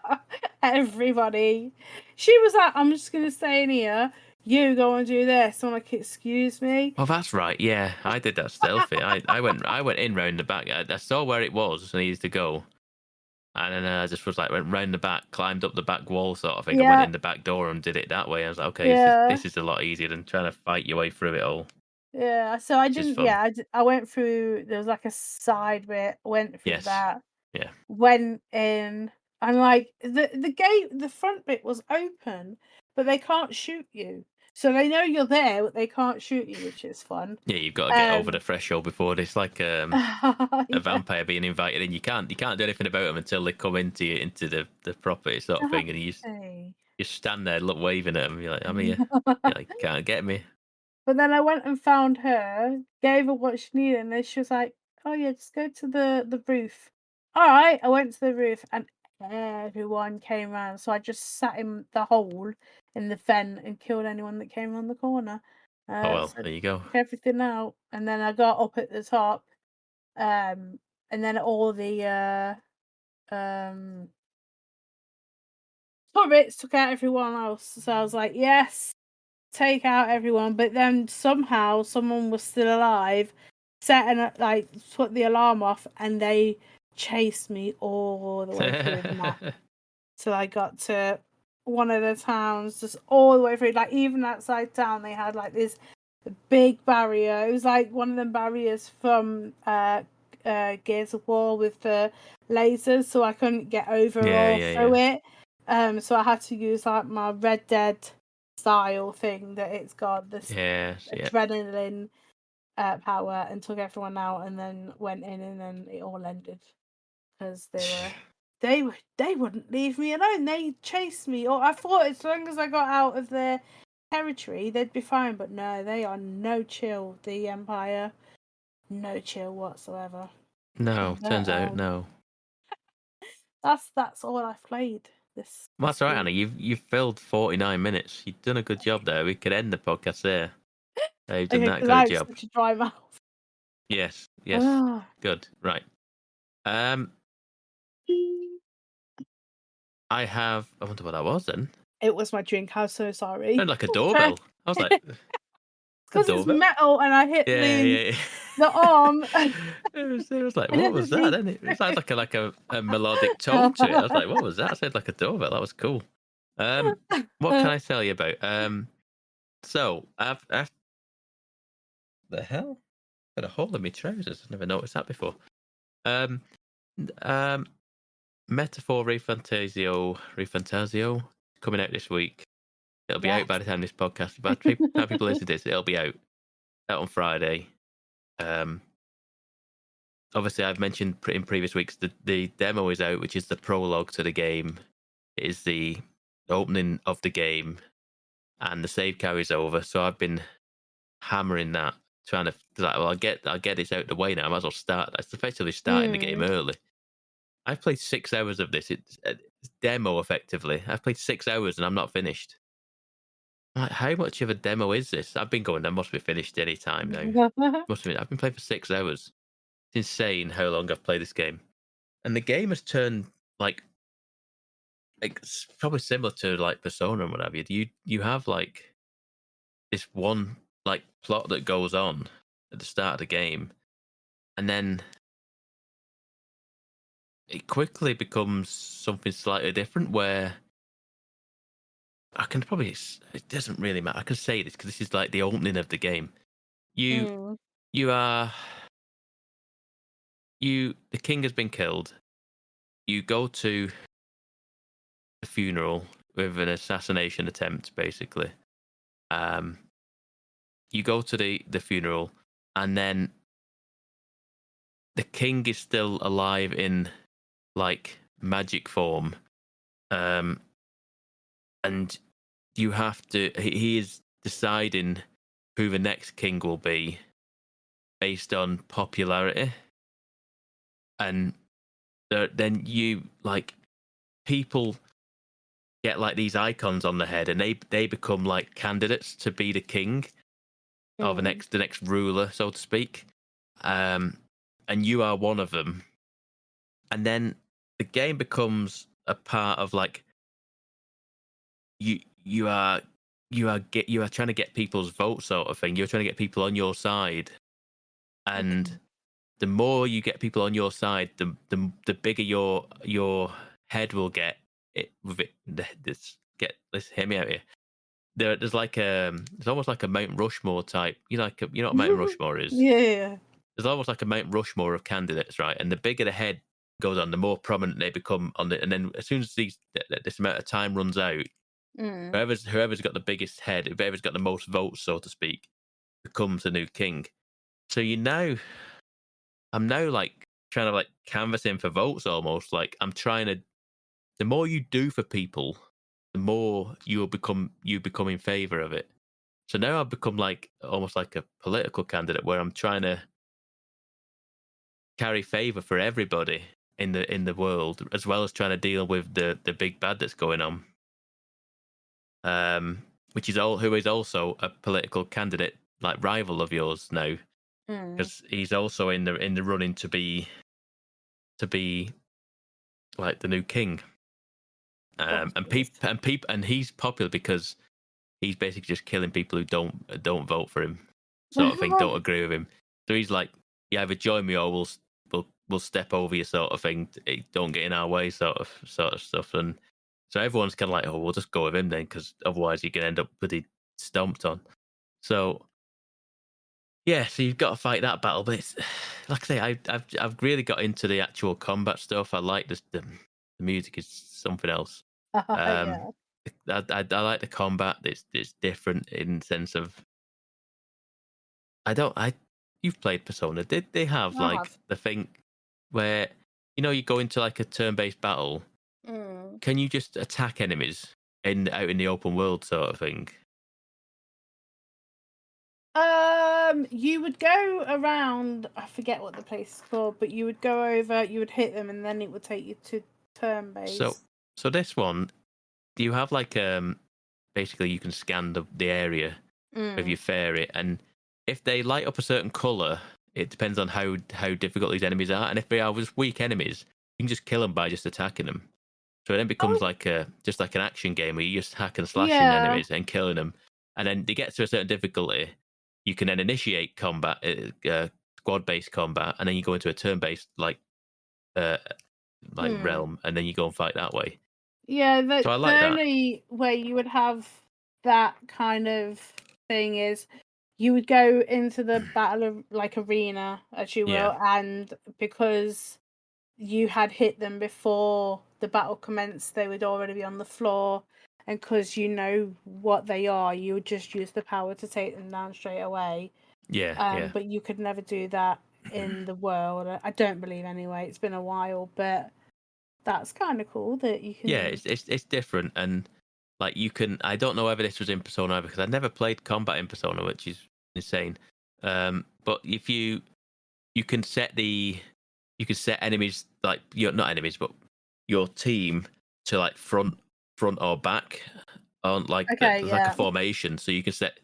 Everybody. She was like, I'm just going to stay in here. You go and do this. I'm like, excuse me. Oh, that's right. Yeah, I did that stealthy. I went in round the back. I saw where it was and I needed to go, and then I just was like went round the back, climbed up the back wall sort of thing, and went Yeah, in the back door and did it that way. I was like, okay, yeah, this is a lot easier than trying to fight your way through it all, yeah. So I which is didn't, fun. yeah, I went through, there was like a side bit, went through Yes. that, Yeah. went in, and like the gate, the front bit was open, but they can't shoot you. So they know you're there, but they can't shoot you, which is fun. Yeah, you've got to get over the threshold before this. Like a Yeah. vampire being invited in. You can't do anything about them until they come into the property sort of thing, and Hey. you stand there, waving at them. You're like, I'm here. You're like, can't get me. But then I went and found her, gave her what she needed, and then she was like, "Oh yeah, just go to the roof." All right, I went to the roof, and everyone came around. So I just sat in the hole in the vent and killed anyone that came around the corner. Oh well, So there you go. took everything out, and then I got up at the top, and then all the turrets took out everyone else. So I was like, yes, take out everyone. But then somehow someone was still alive, put the alarm off, and they chased me all the way through the map. So I got to one of the towns, just all the way through. Like even outside town, they had like this big barrier. It was like one of them barriers from Gears of War with the lasers, so I couldn't get over or through it. So I had to use like my Red Dead style thing that it's got this adrenaline power, and took everyone out, and then went in, and then it all ended because they wouldn't leave me alone. They chased me, or I thought as long as I got out of their territory they'd be fine, but no, they are no chill. The Empire, no chill whatsoever. No, But, turns out no. That's all I've played this. Well, that's all right, week. Anna. You've filled 49 minutes. You've done a good job there. We could end the podcast there. You've done that good I a have job. such a dry mouth. Yes. Ah. Good. Right. I wonder what that was then. It was my drink. I'm so sorry. Sounded like a doorbell. I was like, because it's metal and I hit Yeah. the arm. It was like, And what it was was that? me. Then it sounds like a melodic tone to it. I was like, what was that? It sounded like a doorbell. That was cool. What can I tell you about? So I've the hell got a hole in my trousers. I never noticed that before. Um, Metaphor Refantasio coming out this week. It'll be out by the time this podcast. By the time people listen to this, it'll be out on Friday. Obviously, I've mentioned in previous weeks that the demo is out, which is the prologue to the game. It is the opening of the game, and the save carries over. So I've been hammering that, trying to I'll get this out the way now. I might as well start. It's effectively starting the game early. I've played 6 hours of this. It's a demo, effectively. I've played 6 hours and I'm not finished. Like, how much of a demo is this? I've been going, that must be finished any time now. I've been playing for 6 hours. It's insane how long I've played this game. And the game has turned, like it's probably similar to, like, Persona and what have you. You have, like, this one, like, plot that goes on at the start of the game, and then it quickly becomes something slightly different where I can probably, it doesn't really matter. I can say this because this is like the opening of the game. The king has been killed. You go to the funeral with an assassination attempt, basically. You go to the funeral, and then the king is still alive in, like, magic form. And you have to, he is deciding who the next king will be based on popularity. And then you, like, people get, like, these icons on the head, and they become, like, candidates to be the king or the next ruler, so to speak. And you are one of them. And then the game becomes a part of, like, you are trying to get people's votes, sort of thing. You're trying to get people on your side, and the more you get people on your side, the bigger your head will get. Let's hear me out here. There's like it's almost like a Mount Rushmore type. You know what Mount Rushmore is? Yeah. There's almost like a Mount Rushmore of candidates, right? And the bigger the head goes on, the more prominent they become on it. And then as soon as this amount of time runs out, whoever's got the biggest head, whoever's got the most votes, so to speak, becomes the new king. So I'm now, like, trying to, like, canvass in for votes almost. Like, I'm trying to. The more you do for people, the more you become in favor of it. So now I've become, like, almost like a political candidate where I'm trying to carry favor for everybody in the world, as well as trying to deal with the big bad that's going on. Which is who is also a political candidate, like, rival of yours now, because he's also in the running to be like the new king. And he's popular because he's basically just killing people who don't vote for him, sort of thing, don't agree with him. So he's like, you either join me or we'll step over you, sort of thing. Don't get in our way, sort of stuff. And so everyone's kind of like, oh, we'll just go with him then, because otherwise you can end up pretty stomped on. So yeah, so you've got to fight that battle. But it's, like I say, I've really got into the actual combat stuff. I like the music is something else. I like the combat. It's different in the sense of you've played Persona. Did they have the thing where, you go into, like, a turn-based battle? Can you just attack enemies out in the open world, sort of thing? You would go around. I forget what the place is called, but you would go over. You would hit them, and then it would take you to turn base. So this one, do you have, like, basically you can scan the area with your fairy, and if they light up a certain color, it depends on how difficult these enemies are, and if they are just weak enemies, you can just kill them by just attacking them. So it then becomes just like an action game where you just hack and slashing enemies and killing them, and then they get to a certain difficulty. you can then initiate combat, squad-based combat, and then you go into a turn-based realm, and then you go and fight that way. Yeah, So I the like that. only way you would have that kind of thing is you would go into the battle of arena, as you will, Yeah. and because you had hit them before the battle commenced, they would already be on the floor, and because you know what they are, you would just use the power to take them down straight away. Yeah. But you could never do that in the world. I don't believe anyway. It's been a while, but that's kind of cool that you can. Yeah, it's different, and like you can. I don't know whether this was in Persona because I never played combat in Persona, which is insane. But if you can set enemies, like you're not enemies, but your team to like front or back on like Okay, there's like a yeah. formation, so you can set.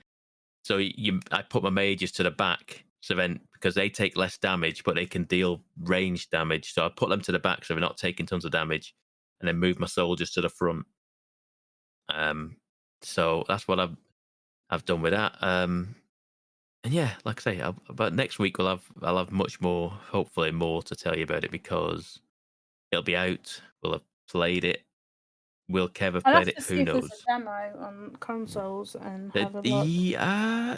So I put my mages to the back, so then because they take less damage, but they can deal range damage. So I put them to the back, so they're not taking tons of damage, and then move my soldiers to the front. So that's what I've done with that. And yeah, like I say, but next week I'll have much more, hopefully more to tell you about it because it'll be out. We'll have played it. Will Kev have I'll played have it? to see Who if there's knows? a demo on consoles and have a look.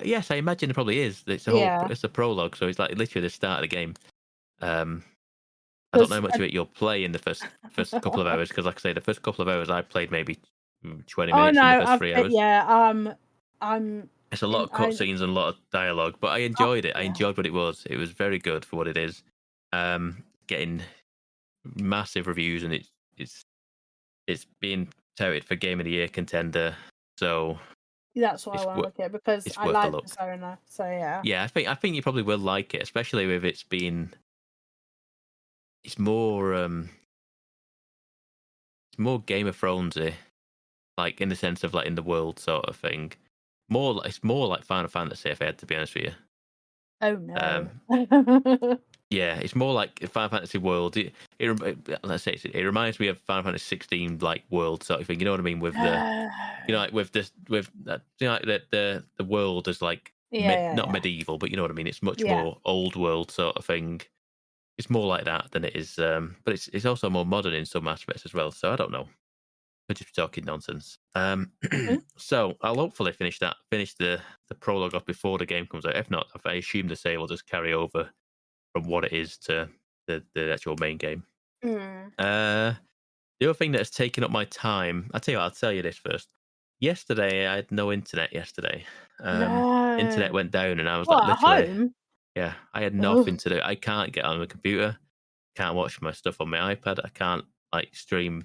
Yes, I imagine it probably is. Yeah, It's a prologue, so it's like literally the start of the game. I don't know because how much of it you'll play in the first couple of hours because, like I say, the first couple of hours I played maybe 20 oh minutes no, in the first 3 hours. I'm It's a lot of cutscenes and a lot of dialogue, but I enjoyed it. I yeah. enjoyed what it was. It was very good for what it is. Getting massive reviews, and it's being touted for Game of the Year contender. So That's why I want to look at it because it's I worth a like look. Persona. So yeah. Yeah, I think you probably will like it, especially with it's more Game of Thronesy, like in the sense of like in the world sort of thing. It's more like Final Fantasy, if I had to be honest with you. Oh no. Yeah, it's more like Final Fantasy world. Let's say it reminds me of Final Fantasy 16 like world sort of thing. You know what I mean? With the like with this like the world is like not yeah. medieval, but you know what I mean. It's much Yeah. more old world sort of thing. It's more like that than it is, but it's also more modern in some aspects as well. So I don't know. We're just talking nonsense. So I'll hopefully finish the prologue off before the game comes out. If not, I assume the sale will just carry over from what it is to the actual main game. The other thing that has taken up my time, I'll tell you this first. Yesterday, I had no internet yesterday. Internet No. went down and I was like, What, at literally, home? yeah, I had Oh. nothing to do. I can't get on the computer, can't watch my stuff on my iPad, I can't like stream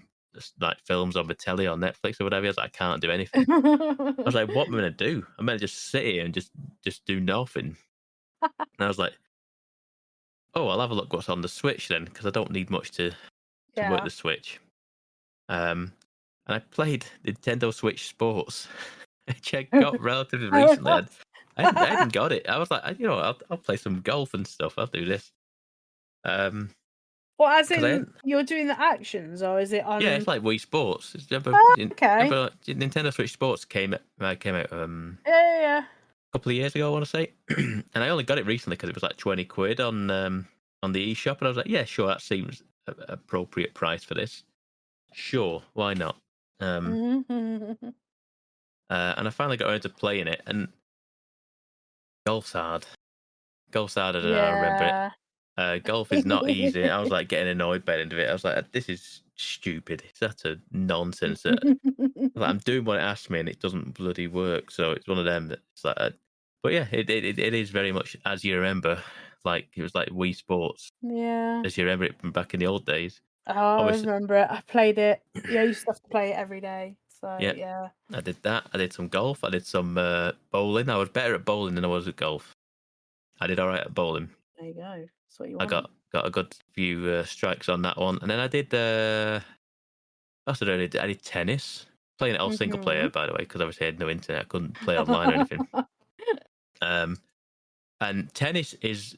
like films on the telly or Netflix or whatever. I was like, I can't do anything. I was like, what am I going to do? I'm going to just sit here and just do nothing. And I was like, oh, I'll have a look what's on the Switch then, because I don't need much to work Yeah. the Switch. And I played Nintendo Switch Sports, which I got relatively recently. I hadn't got it. I was like, I'll play some golf and stuff. I'll do this. Well, as Because I in hadn't. you're doing the actions, or is it on? Yeah, it's like Wii Sports. Oh, okay. Nintendo Switch Sports came out Yeah. a couple of years ago, I want to say, and I only got it recently because it was like 20 quid on the eShop, and I was like, yeah, sure, that seems appropriate price for this. Sure, why not? Mhm. And I finally got around to playing it, and golf's hard. Golf's harder than I remember it. Yeah. Golf is not easy. I was like getting annoyed by the end of it. I was like, this is stupid. It's utter nonsense. Like, I'm doing what it asks me and it doesn't bloody work. So it's one of them that's like, but yeah, it is very much as you remember. Like it was like Wii Sports Yeah. as you remember it from back in the old days. Oh, I Obviously, remember it. I played it. Yeah, I used to have to play it every day. So yeah, yeah. I did that. I did some golf. I did some bowling. I was better at bowling than I was at golf. I did all right at bowling. There you go. That's what you I want. got a good few strikes on that one, and then I did. I did tennis. Playing it all single player, by the way, because obviously I had no internet. I couldn't play online or anything. And tennis is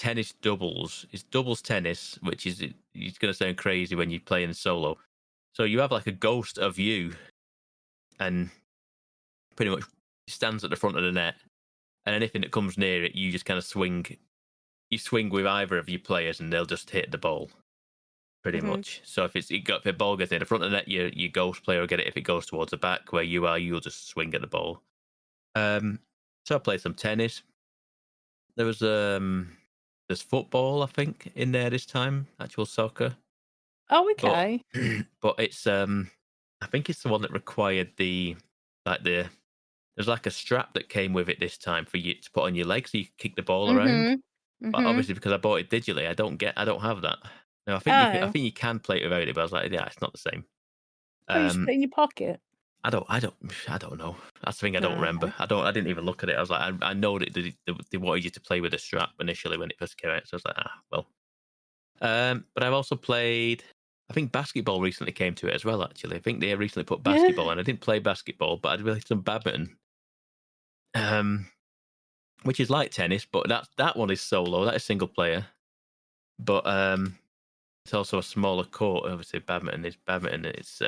tennis doubles. It's doubles tennis, which is it's going to sound crazy when you play in solo. So you have like a ghost of you, and pretty much stands at the front of the net, and anything that comes near it, you just kind of swing. You swing with either of your players, and they'll just hit the ball, pretty Mhm. much. So if if the ball goes in the front of the net, your ghost player will get it. If it goes towards the back where you are, you'll just swing at the ball. So I played some tennis. There was there's football, I think, in there this time, actual soccer. Oh, But okay. but it's I think it's the one that required the there's like a strap that came with it this time for you to put on your leg so you can kick the ball around. Mhm. But Mhm. obviously because I bought it digitally, I don't have that. No, I Oh. think you can play it without it, but I was like, yeah, it's not the same. Oh, you just put Um it in your pocket? I don't know. That's the thing I don't Oh, remember. okay. I didn't even look at it. I was like, I know that they wanted you to play with a strap initially when it first came out. So I was like, well. But I've also played. I think basketball recently came to it as well. Actually, I think they recently put basketball, Yeah. and I didn't play basketball, but I'd really some badminton, um, which is like tennis, but that one is solo. That is single player, but it's also a smaller court. Obviously, badminton. It's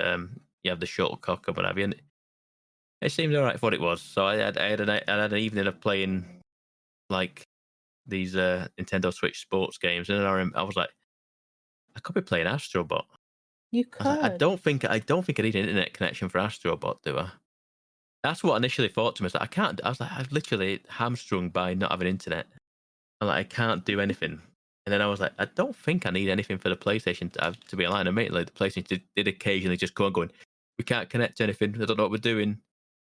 you have the shuttlecock and what have you. And it seemed alright for what it was. So I had an evening of playing like these Nintendo Switch sports games, and I was like, I could be playing Astro, but You I was like, could. I don't think I need an internet connection for Astrobot, do I? That's what I initially thought to myself. I can't. I was like, I've literally hamstrung by not having internet. I'm like, I can't do anything. And then I was like, I don't think I need anything for the PlayStation to have to be aligned. And immediately the PlayStation did occasionally just come on going, we can't connect to anything. I don't know what we're doing.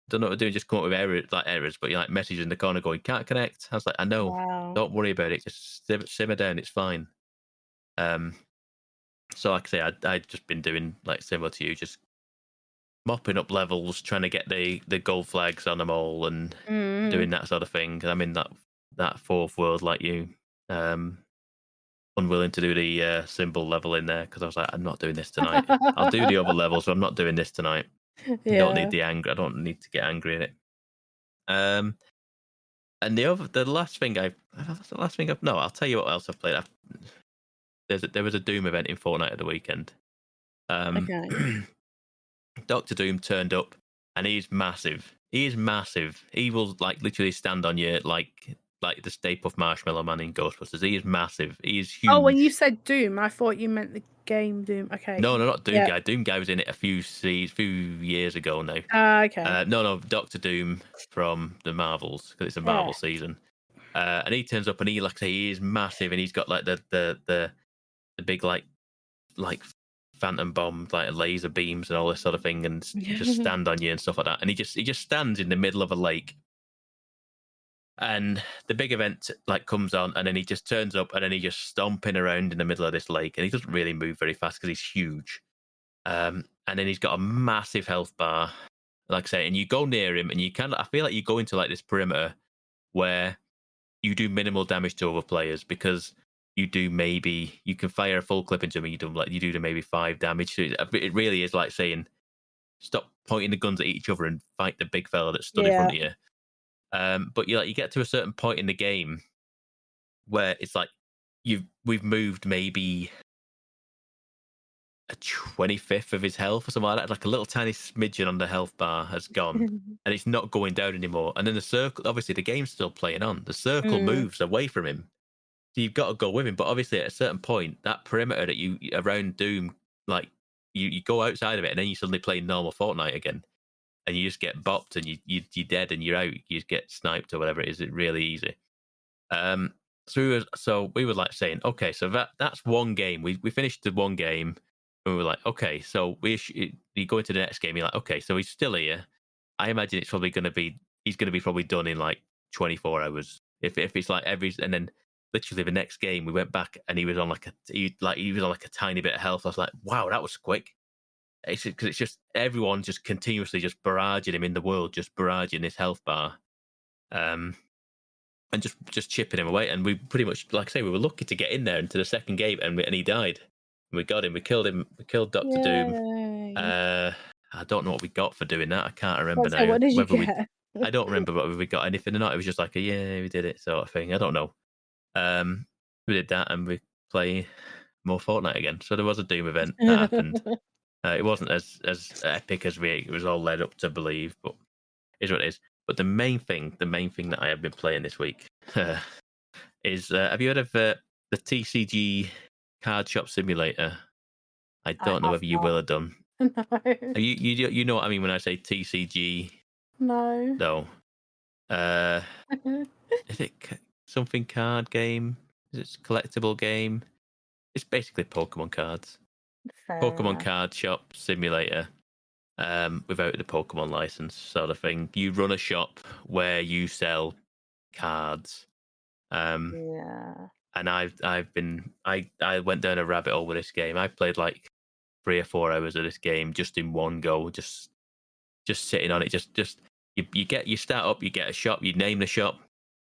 Don't know what we're doing. Just come up with errors, but you like messages in the corner going, can't connect. I was like, I know. Wow. Don't worry about it. Just simmer down. It's fine. Um, so like I say, I'd just been doing like similar to you, just mopping up levels, trying to get the gold flags on them all, and Mhm. doing that sort of thing. I'm in that fourth world like you, um, unwilling to do the symbol level in there because I was like, I'm not doing this tonight. I'll do the other levels, but I'm not doing this tonight. I don't need Yeah. the anger. I don't need to get angry in it. Um, and the last thing I've no, I'll tell you what else I've played. There was a Doom event in Fortnite at the weekend. Um, Okay. Doctor Doom turned up, and he's massive. He is massive. He will like literally stand on you like the Stay Puft Marshmallow Man in Ghostbusters. He is massive. He is Oh, when you huge. said Doom, I thought you meant the game Doom. Okay. No, not Doom Yeah. Guy. Doom Guy was in it few years ago now. Okay. No, Doctor Doom from the Marvels because it's a Yeah. Marvel season. And he turns up, and he like I say he is massive, and he's got like the big like phantom bomb, like laser beams and all this sort of thing, and just stand on you and stuff like that. And he just stands in the middle of a lake, and the big event like comes on, and then he just turns up, and then he just stomping around in the middle of this lake, and he doesn't really move very fast because he's huge. And then he's got a massive health bar, like I say, and you go near him, and you kind of I feel like you go into like this perimeter where you do minimal damage to other players because you can fire a full clip into him and you do maybe 5 damage. So it really is like saying stop pointing the guns at each other and fight the big fella that stood in front Yeah. of you. But you get to a certain point in the game where it's like we've moved maybe a 25th of his health or something like that. Like a little tiny smidgen on the health bar has gone, and it's not going down anymore. And then the circle, obviously, the game's still playing on. The circle Mm. moves away from him, so you've got to go with him. But obviously, at a certain point, that perimeter that you around Doom, like you go outside of it, and then you suddenly play normal Fortnite again, and you just get bopped, and you're dead, and you're out. You just get sniped or whatever it is. It's really easy. Um, so we were like saying, okay, so that's one game. We finished the one game, and we were like, okay, so you go into the next game. You're like, okay, so he's still here. I imagine it's probably going to be he's going to be probably done in like 24 hours. If it's like and then literally the next game we went back and he was on he was on like a tiny bit of health. I was like, wow, that was quick. It's because it's just everyone just continuously just barraging him in the world, just barraging this health bar. Um, and just chipping him away. And we pretty much, like I say, we were lucky to get in there into the second game, and he died. We got him. We killed him. We killed Doctor Doom. Yay. I don't know what we got for doing that. I can't remember So now what did you whether we. get? I don't remember whether we got anything or not. It was just like a yeah, we did it sort of thing. I don't know. We did that, and we play more Fortnite again. So there was a Doom event that happened. It wasn't as epic as it was all led up to believe, but is what it is. But the main thing that I have been playing this week is have you heard of the TCG card shop simulator? I I don't know have whether you will have done. not. You know what I mean when I say TCG? No. No. Is it something card game? Is it a collectible game? It's basically Pokemon cards. Fair Pokemon enough. card shop simulator. Without the Pokemon license sort of thing. You run a shop where you sell cards. Yeah. And I went down a rabbit hole with this game. I played like 3 or 4 hours of this game just in one go, just sitting on it. Just you start up, you get a shop, you name the shop,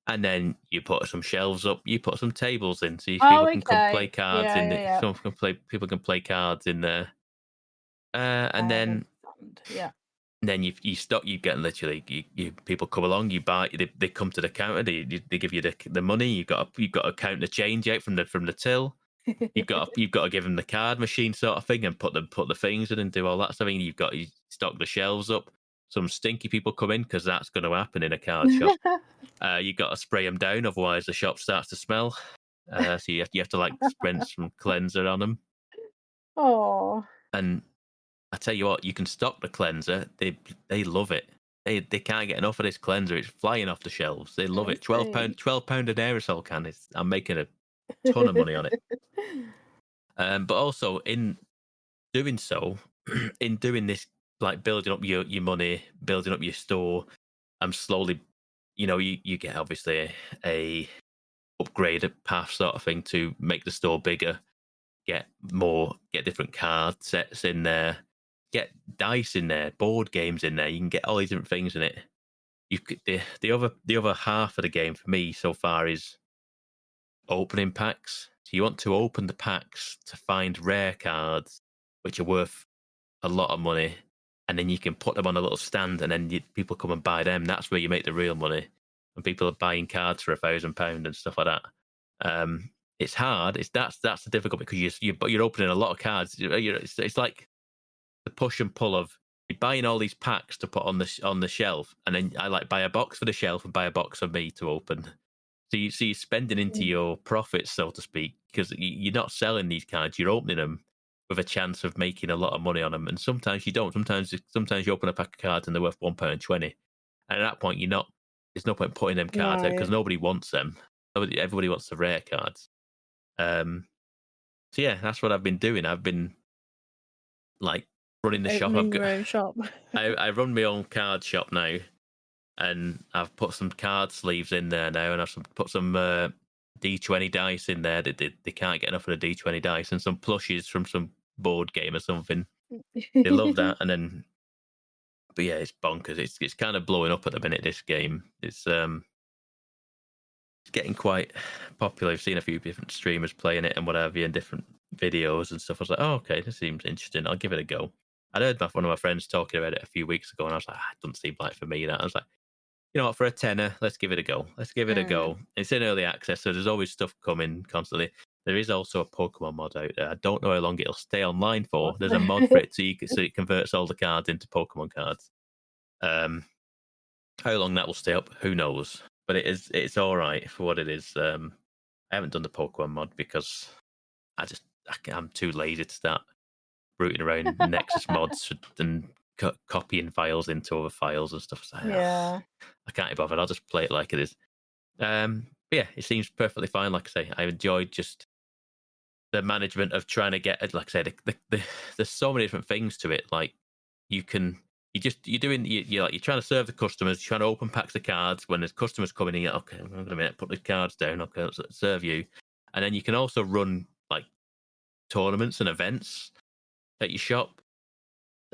and then you put some shelves up, you put some tables in, so Oh, people can come play okay. cards Yeah, in yeah, it. yeah. People can play cards in there, I and then understand. Yeah. you stop. You get literally you people come along. You buy. They come to the counter. They give you the money. You've got to count the change out from the till. You've got to give them the card machine sort of thing and put the things in and do all that stuff. And you stock the shelves up. Some stinky people come in because that's going to happen in a card shop. You got to spray them down, otherwise the shop starts to smell. So you have to like rinse some cleanser on them. Oh, And I tell you what, you can stock the cleanser. They love it. They can't get enough of this cleanser. It's flying off the shelves. They love I it. £12 see. £12 an aerosol can. I'm making a ton of money on it. But also in doing so, in doing this, like building up your money, building up your store, I'm slowly, you get obviously a upgraded path sort of thing to make the store bigger, get different card sets in there, get dice in there, board games in there. You can get all these different things in it. The other half of the game for me so far is opening packs. So you want to open the packs to find rare cards, which are worth a lot of money, and then you can put them on a little stand, and then people come and buy them. That's where you make the real money. When people are buying cards for £1,000 and stuff like that. It's hard. That's the difficult because you're opening a lot of cards. It's like the push and pull of you're buying all these packs to put on the shelf, and then I like buy a box for the shelf and buy a box for me to open. So you're spending into your profits, so to speak, because you're not selling these cards. You're opening them with a chance of making a lot of money on them, and sometimes you don't. Sometimes you open a pack of cards and they're worth £1.20, and at that point you're not. There's no point putting them cards out because No. nobody wants them. Everybody wants the rare cards. So yeah, that's what I've been doing. I've been like running the shop. Opening your own shop. I run my own card shop now, and I've put some card sleeves in there now, and I've put some D20 dice in there. They can't get enough of the D20 dice, and some plushes from some board game or something. They love that, and then. But yeah, it's bonkers. It's kind of blowing up at the minute. This game, it's getting quite popular. I've seen a few different streamers playing it and whatever, and different videos and stuff. I was like, oh, okay, this seems interesting. I'll give it a go. I'd heard one of my friends talking about it a few weeks ago, and I was like, it doesn't seem like for me. That I was like, you know what, for a tenner, let's give it a go. Let's give it a go. It's in early access, so there's always stuff coming constantly. There is also a Pokemon mod out there. I don't know how long it'll stay online for. There's a mod for it so it converts all the cards into Pokemon cards. How long that will stay up, who knows? But it's all right for what it is. I haven't done the Pokemon mod because I'm too lazy to start rooting around Nexus mods and copying files into other files and stuff. So, Yeah. I can't be bothered. I'll just play it like it is. But yeah, it seems perfectly fine. Like I say, I enjoyed just the management of trying to get, like I said, there's so many different things to it. Like you're trying to serve the customers, you're trying to open packs of cards when there's customers coming in. Okay, I'm going to put the cards down. Okay, let's serve you, and then you can also run like tournaments and events at your shop,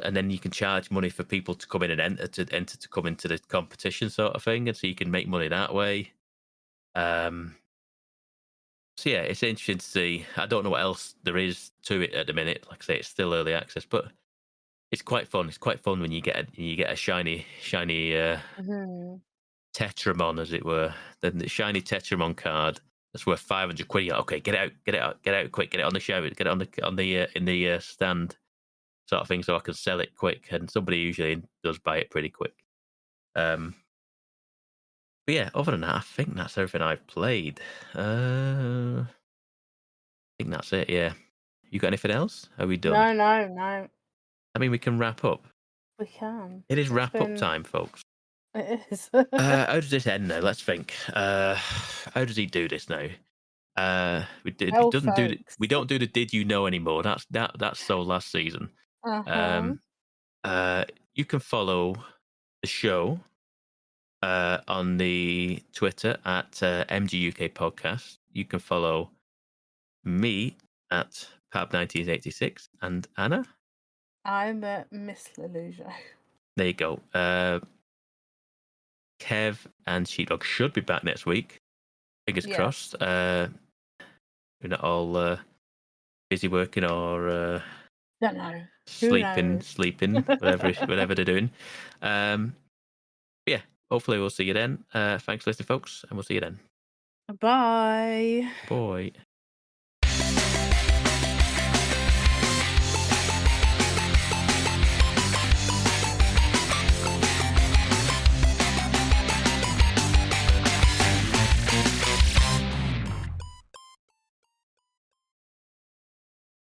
and then you can charge money for people to come in and enter to come into the competition sort of thing, and so you can make money that way. So yeah, it's interesting to see. I don't know what else there is to it at the minute. Like I say, it's still early access, but it's quite fun. It's quite fun when you get a shiny Tetramon, as it were. Then the shiny Tetramon card that's worth £500. You're like, okay, get it out quick, get it on the show, get it on the in the stand, sort of thing, so I can sell it quick. And somebody usually does buy it pretty quick. But yeah, other than that, I think that's everything I've played. I think that's it. Yeah. You got anything else? Are we done? No. I mean, we can wrap up. We can. It is It's wrap up been. time, folks. It is. How does this end now? Let's think. How does he do this now? Well, We folks. don't do the did you know anymore. That's so last season. Uh-huh. You can follow the show on the Twitter at Mgukpodcast. You can follow me at Pab1986 and Anna. I'm Miss Leluja. There you go. Kev and Sheepdog should be back next week. Fingers Yes. crossed. We're not all busy working or Don't know. sleeping, knows? whatever they're doing. Yeah, hopefully we'll see you then. Thanks for listening, folks, and we'll see you then. Bye. Bye.